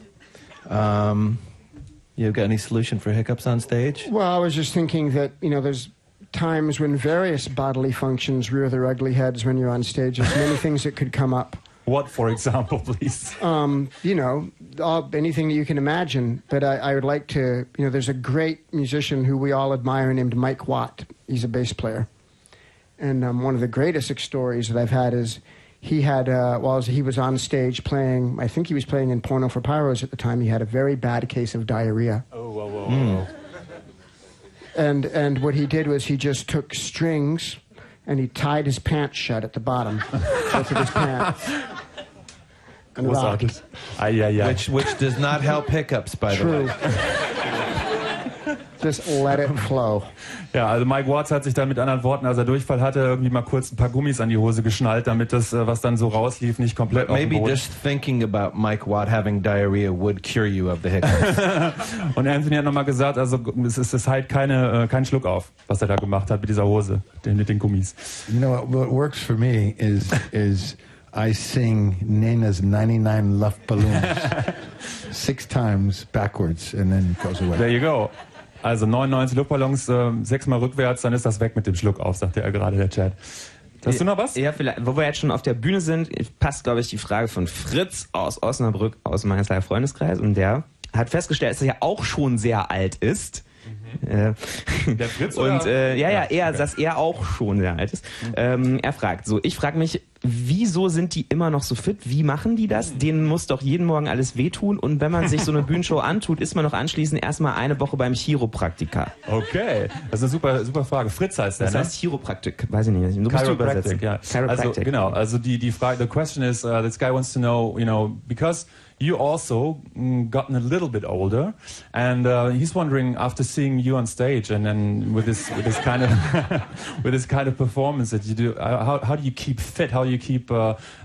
You got any solution for hiccups on stage? Well, I was just thinking that, there's times when various bodily functions rear their ugly heads when you're on stage. There's many things that could come up. What, for example, please? Anything that you can imagine. But I would like to, there's a great musician who we all admire named Mike Watt. He's a bass player. And one of the greatest stories that I've had is he had, while he was on stage playing, I think he was playing in Porno for Pyros at the time, he had a very bad case of diarrhea. Oh, whoa. And what he did was he just took strings and he tied his pants shut at the bottom, both of his pants. And rocked. Which does not help hiccups, by the way. Just let it flow. Ja, also Mike Watts hat sich dann mit anderen Worten, als er Durchfall hatte, irgendwie mal kurz ein paar Gummis an die Hose geschnallt, damit das, was dann so rauslief, nicht komplett auf den Maybe Boden. just thinking about Mike Watt having diarrhea would cure you of the hiccups. Und Anthony hat nochmal gesagt, also es ist halt kein Schluck auf, was er da gemacht hat mit dieser Hose, mit den Gummis. You know what works for me is I sing Nina's 99 Love Balloons 6 times backwards and then it goes away. There you go. Also 99 Luftballons, 6-mal rückwärts, dann ist das weg mit dem Schluck auf, sagte er gerade, der Chat. Hast du noch was? Ja, vielleicht, wo wir jetzt schon auf der Bühne sind, passt, glaube ich, die Frage von Fritz aus Osnabrück, aus meinem Einslive Freundeskreis. Und der hat festgestellt, dass er ja auch schon sehr alt ist. Der Fritz, oder? Und dass er auch schon sehr alt ist. Er fragt so, ich frage mich, wieso sind die immer noch so fit? Wie machen die das? Denen muss doch jeden Morgen alles wehtun. Und wenn man sich so eine Bühnenshow antut, ist man doch anschließend erstmal eine Woche beim Chiropraktiker. Okay, das ist eine super Frage. Fritz heißt der, das heißt Chiropraktik, weiß ich nicht. Du musst übersetzen. Ja. Also, genau, also die Frage, the question is, this guy wants to know, because you also gotten a little bit older, and he's wondering, after seeing you on stage and then with this kind of with this kind of performance that you do, how do you keep fit? How do you keep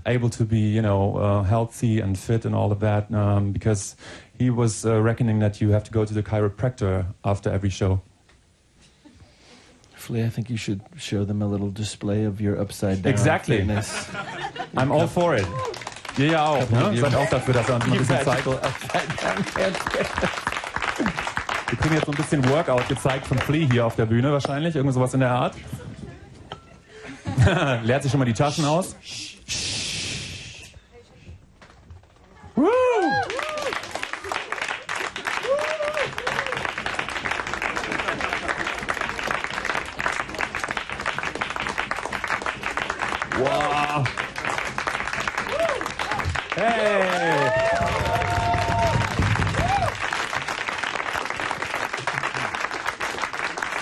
able to be healthy and fit and all of that? Because he was reckoning that you have to go to the chiropractor after every show. I think you should show them a little display of your upside down. Exactly. Fitness. I'm all for it. Ihr ja auch, ne? Seid auch dafür, dass er uns mal ein bisschen zeigt. Wir kriegen jetzt so ein bisschen Workout gezeigt von Flea hier auf der Bühne wahrscheinlich. Irgend sowas in der Art. Leert sich schon mal die Taschen aus. Woo! Wow. Hey!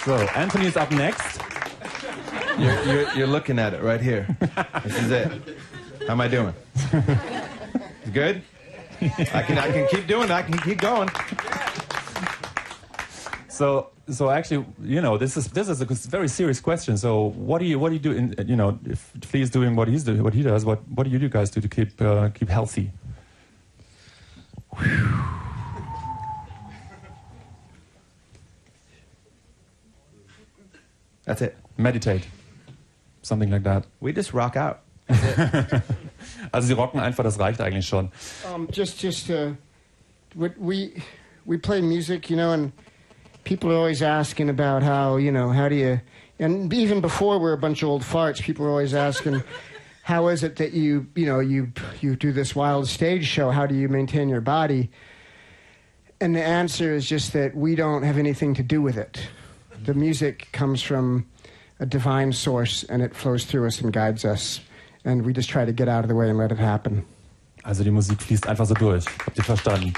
So, Anthony's up next. You're looking at it right here. This is it. How am I doing? Good? I can keep doing it. I can keep going. So actually, this is a very serious question. So what do you do in, if Flea is doing what he does, what do you guys do to keep healthy? That's it. Meditate. Something like that. We just rock out. Also sie rocken einfach, das reicht eigentlich schon. We play music, and people are always asking about how do you, and even before we're a bunch of old farts, people are always asking, how is it that you do this wild stage show? How do you maintain your body? And the answer is just that we don't have anything to do with it. The music comes from a divine source, and it flows through us and guides us. And we just try to get out of the way and let it happen. Also die Musik fließt einfach so durch. Habt ihr verstanden?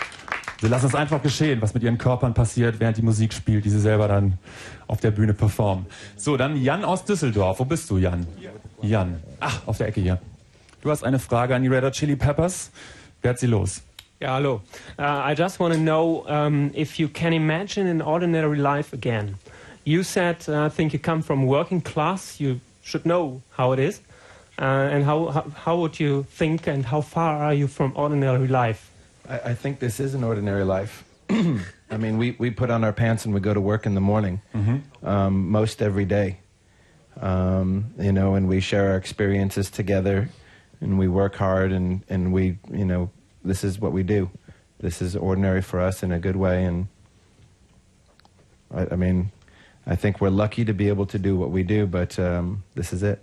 Sie lassen es einfach geschehen, was mit ihren Körpern passiert, während die Musik spielt, die sie selber dann auf der Bühne performen. So, dann Jan aus Düsseldorf. Wo bist du, Jan? Jan. Ach, auf der Ecke hier. Du hast eine Frage an die Red Hot Chili Peppers. Werd sie los. Yeah, hello. I just want to know if you can imagine an ordinary life again. You said, I think you come from working class. You should know how it is. And how would you think, and how far are you from ordinary life? I think this is an ordinary life. I mean, we put on our pants and we go to work in the morning, most every day. And we share our experiences together, and we work hard, and we, this is what we do. This is ordinary for us in a good way, and I mean, I think we're lucky to be able to do what we do, but this is it.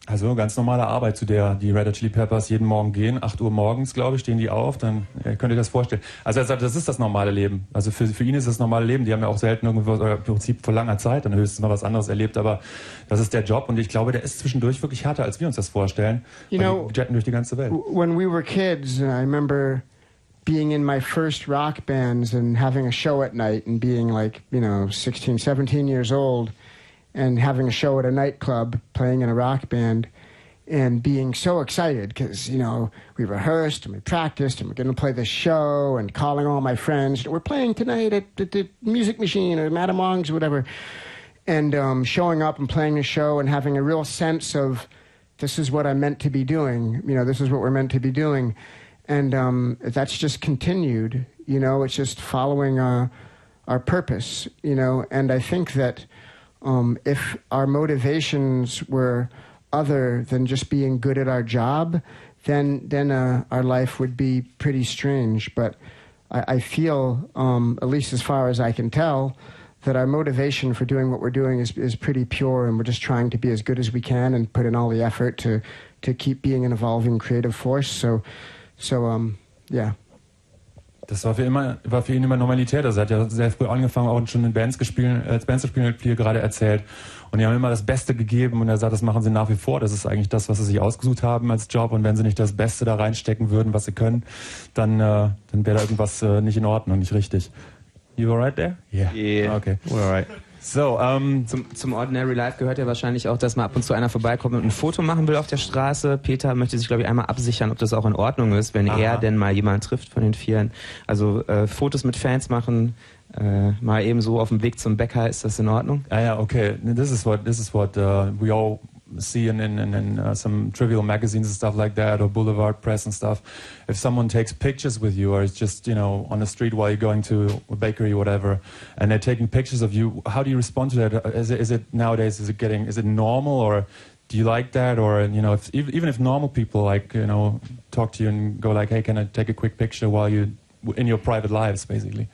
Also ganz normale Arbeit, zu der die Red Hot Chili Peppers jeden Morgen gehen. 8 Uhr morgens, glaube ich, stehen die auf. Dann könnt ihr das vorstellen. Also er sagt, das ist das normale Leben. Also für ihn ist das normale Leben. Die haben ja auch selten irgendwo im Prinzip vor langer Zeit dann höchstens mal was anderes erlebt. Aber das ist der Job. Und ich glaube, der ist zwischendurch wirklich härter, als wir uns das vorstellen. Die jetten durch die ganze Welt. When we were kids, I remember being in my first rock bands and having a show at night and being 16, 17 years old. And having a show at a nightclub, playing in a rock band, and being so excited because, you know, we rehearsed and we practiced and we're going to play this show and calling all my friends. We're playing tonight at the Music Machine or Madame Wong's or whatever. And showing up and playing a show and having a real sense of this is what I'm meant to be doing. You know, this is what we're meant to be doing. And that's just continued. You know, it's just following our purpose, you know. And I think that if our motivations were other than just being good at our job, then our life would be pretty strange. But I feel, at least as far as I can tell, that our motivation for doing what we're doing is pretty pure, and we're just trying to be as good as we can and put in all the effort to keep being an evolving creative force. So yeah. Das war für ihn immer Normalität. Also er hat ja sehr früh angefangen, auch schon in Bands zu spielen, wie er gerade erzählt. Und die haben immer das Beste gegeben und er sagt, das machen sie nach wie vor. Das ist eigentlich das, was sie sich ausgesucht haben als Job. Und wenn sie nicht das Beste da reinstecken würden, was sie können, dann wäre da irgendwas nicht in Ordnung, nicht richtig. You alright there? Yeah. Okay. We're alright. So, zum Ordinary Life gehört ja wahrscheinlich auch, dass mal ab und zu einer vorbeikommt und ein Foto machen will auf der Straße. Peter möchte sich, glaube ich, einmal absichern, ob das auch in Ordnung ist, wenn er denn mal jemanden trifft von den Vieren. Also Fotos mit Fans machen, mal eben so auf dem Weg zum Bäcker, ist das in Ordnung? Ja, okay. This is what we all see in some trivial magazines and stuff like that, or Boulevard Press and stuff. If someone takes pictures with you, or it's just, you know, on the street while you're going to a bakery or whatever, and they're taking pictures of you, how do you respond to that? Is it nowadays, is it normal, or do you like that? Or, you know, even if normal people, like, you know, talk to you and go like, hey, can I take a quick picture while you in your private lives, basically?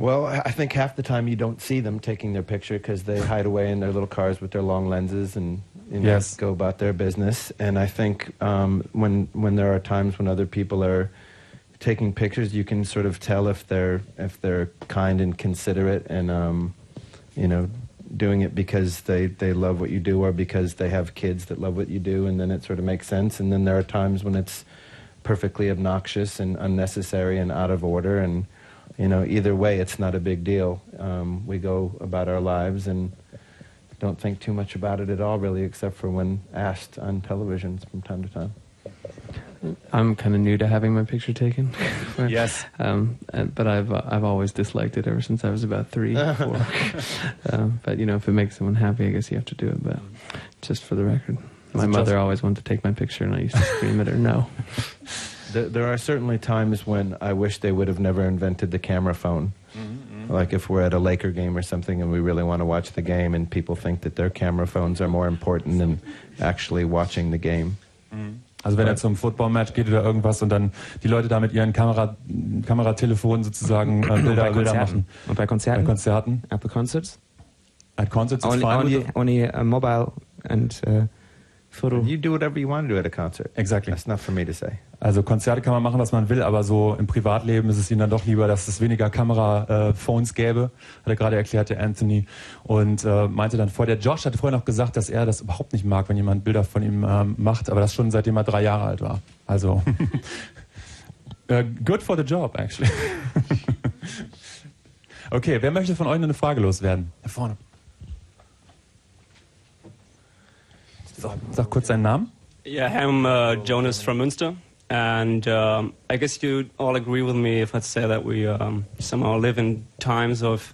Well, I think half the time you don't see them taking their picture because they hide away in their little cars with their long lenses and go about their business. And I think when there are times when other people are taking pictures, you can sort of tell if they're kind and considerate and you know, doing it because they love what you do or because they have kids that love what you do, and then it sort of makes sense. And then there are times when it's perfectly obnoxious and unnecessary and out of order, and you know, either way, it's not a big deal. We go about our lives and don't think too much about it at all, really, except for when asked on television from time to time. I'm kind of new to having my picture taken. Yes. But I've always disliked it ever since I was about 3, 4. But you know, if it makes someone happy, I guess you have to do it. But just for the record, my mother always wanted to take my picture, and I used to scream at her, no. There are certainly times when I wish they would have never invented the camera phone. Like if we're at a Laker game or something and we really want to watch the game and people think that their camera phones are more important than actually watching the game. Also wenn er zum Football-Match geht oder irgendwas und dann die Leute da mit ihren Kameratelefonen sozusagen Bilder machen. Und bei Konzerten? Bei Konzerten. At the concerts? At concerts it's fine. Only mobile and photo. You do whatever you want to do at a concert. Exactly. That's not for me to say. Also Konzerte kann man machen, was man will, aber so im Privatleben ist es ihnen dann doch lieber, dass es weniger Kameraphones gäbe, hat er gerade erklärt, der Anthony. Und meinte dann vorher, der Josh hatte vorher noch gesagt, dass er das überhaupt nicht mag, wenn jemand Bilder von ihm macht, aber das schon seitdem er 3 Jahre alt war. Also good for the job, actually. Okay, wer möchte von euch noch eine Frage loswerden? Da vorne. So, sag kurz deinen Namen. Yeah, I'm Jonas from Münster, and I guess you all agree with me if I say that we somehow live in times of,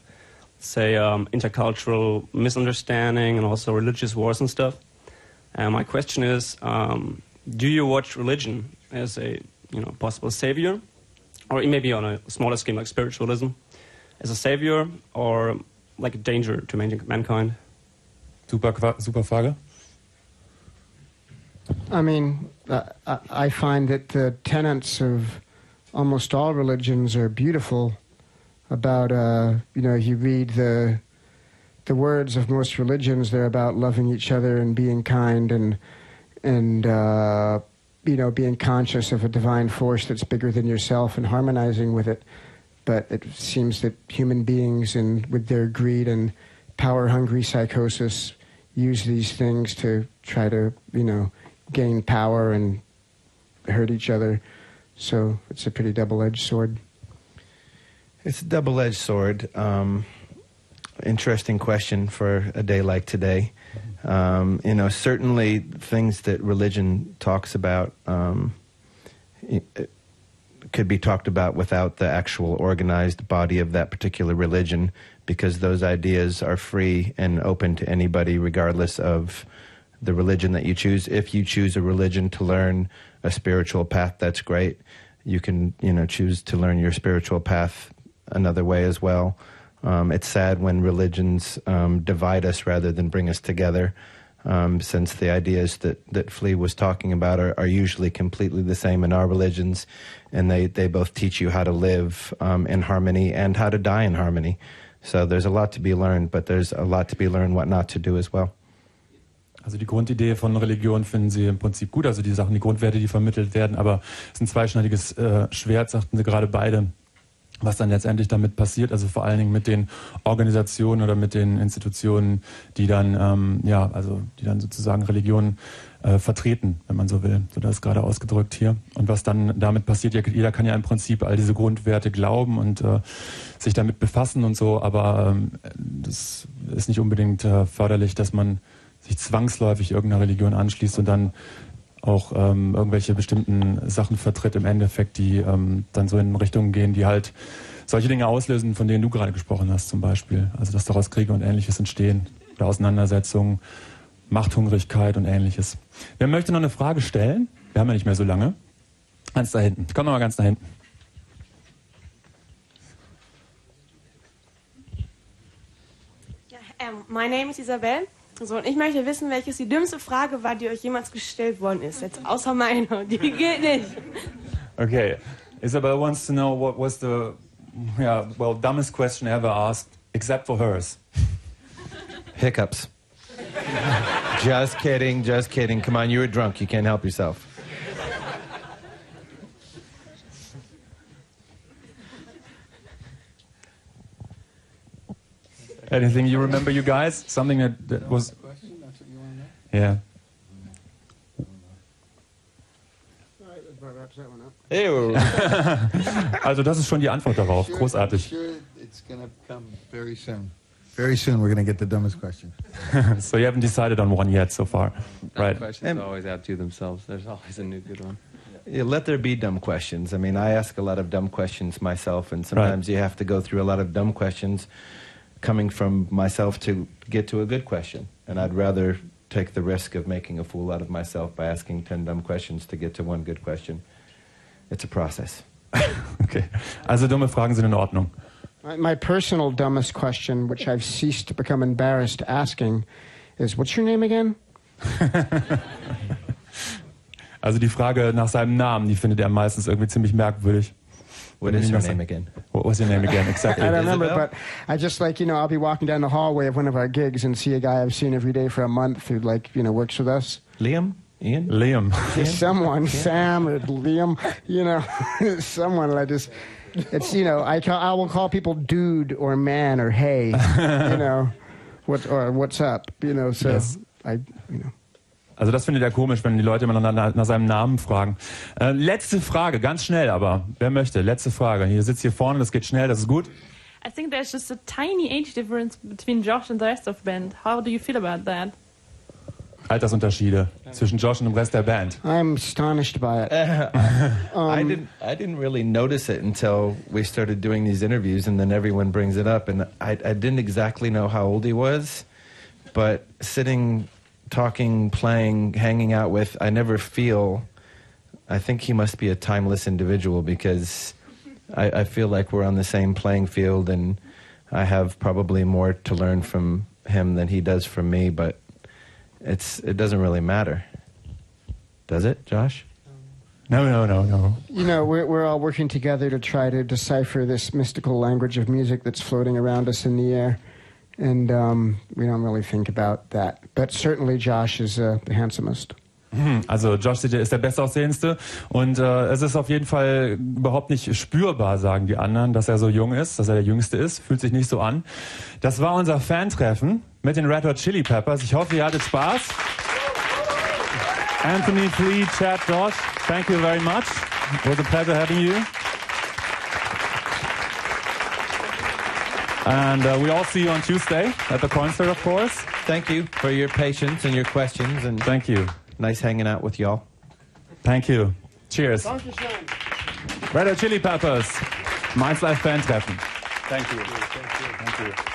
say, intercultural misunderstanding and also religious wars and stuff. My question is, do you watch religion as a possible savior, or maybe on a smaller scale like spiritualism, as a savior or like a danger to mankind? Super Frage. I mean, I find that the tenets of almost all religions are beautiful. About you read the words of most religions, they're about loving each other and being kind and being conscious of a divine force that's bigger than yourself and harmonizing with it. But it seems that human beings, and with their greed and power-hungry psychosis, use these things to try to gain power and hurt each other. So it's a pretty double-edged sword. It's a double-edged sword. interesting question for a day like today. Certainly things that religion talks about could be talked about without the actual organized body of that particular religion, because those ideas are free and open to anybody regardless of the religion that you choose. If you choose a religion to learn a spiritual path, that's great. You can, choose to learn your spiritual path another way as well. It's sad when religions divide us rather than bring us together, since the ideas that Flea was talking about are usually completely the same in our religions, and they both teach you how to live in harmony and how to die in harmony. So there's a lot to be learned, but there's a lot to be learned what not to do as well. Also die Grundidee von Religion finden Sie im Prinzip gut, also die Sachen, die Grundwerte, die vermittelt werden, aber es ist ein zweischneidiges Schwert, sagten Sie gerade beide, was dann letztendlich damit passiert, also vor allen Dingen mit den Organisationen oder mit den Institutionen, die dann, die dann sozusagen Religionen vertreten, wenn man so will. So, das ist gerade ausgedrückt hier. Und was dann damit passiert, jeder kann ja im Prinzip all diese Grundwerte glauben und sich damit befassen und so, aber das ist nicht unbedingt förderlich, dass man sich zwangsläufig irgendeiner Religion anschließt und dann auch irgendwelche bestimmten Sachen vertritt im Endeffekt, die dann so in Richtungen gehen, die halt solche Dinge auslösen, von denen du gerade gesprochen hast zum Beispiel. Also dass daraus Kriege und Ähnliches entstehen, oder Auseinandersetzungen, Machthungrigkeit und Ähnliches. Wer möchte noch eine Frage stellen? Wir haben ja nicht mehr so lange. Ganz da hinten. Komm noch mal ganz da hinten. Ja, my name is Isabel. So, und ich möchte wissen, welches die dümmste Frage war, die euch jemals gestellt worden ist. Jetzt außer meine, die geht nicht. Okay, Isabel wants to know what was the dumbest question ever asked, except for hers. Hiccups. Just kidding, just kidding. Come on, you were drunk. You can't help yourself. Anything you remember, you guys? Something that was... Yeah. Ew. Also das ist schon die Antwort darauf. Großartig. It's gonna come very soon. Very soon we're gonna get the dumbest question. So you haven't decided on one yet so far, right? Questions always outdo themselves. There's always a new good one. Yeah, let there be dumb questions. I mean, I ask a lot of dumb questions myself, and sometimes you have to go through a lot of dumb questions coming from myself to get to a good question. And I'd rather take the risk of making a fool out of myself by asking 10 dumb questions to get to one good question. It's a process. Okay. Also dumme Fragen sind in Ordnung. My personal dumbest question, which I've ceased to become embarrassed asking, is, what's your name again? Also die Frage nach seinem Namen, die findet er meistens irgendwie ziemlich merkwürdig. What is your name again? What was your name again? Exactly. I don't remember, but I just I'll be walking down the hallway of one of our gigs and see a guy I've seen every day for a month who works with us. Liam? Ian? Liam. Someone, Sam or Liam, someone. It's I will call people dude or man or hey, what's up, so yes. I. Also das findet er komisch, wenn die Leute immer nach seinem Namen fragen. Letzte Frage, ganz schnell aber. Wer möchte? Letzte Frage. Hier sitzt hier vorne, das geht schnell, das ist gut. I think there's just a tiny age difference between Josh and the rest of the band. How do you feel about that? Altersunterschiede zwischen Josh und dem Rest der Band. I'm astonished by it. I didn't really notice it until we started doing these interviews, and then everyone brings it up, and I didn't exactly know how old he was, but sitting, talking, playing, hanging out with, I think he must be a timeless individual, because I feel like we're on the same playing field, and I have probably more to learn from him than he does from me, but it doesn't really matter. Does it, Josh? No. We're all working together to try to decipher this mystical language of music that's floating around us in the air. And we don't really think about that. But certainly Josh is the handsomest. Also Josh ist der Bestaussehendste und es ist auf jeden Fall überhaupt nicht spürbar, sagen die anderen, dass er so jung ist, dass er der Jüngste ist. Fühlt sich nicht so an. Das war unser Fan-Treffen mit den Red Hot Chili Peppers. Ich hoffe, ihr hattet Spaß. Anthony, Flea, Chad, Josh, thank you very much. It was a pleasure having you. And we all see you on Tuesday at the concert, of course. Thank you for your patience and your questions. And thank you. Nice hanging out with y'all. Thank you. Cheers. Red Hot Chili Peppers. Einslive Fan-Treffen. Thank you. Thank you. Thank you.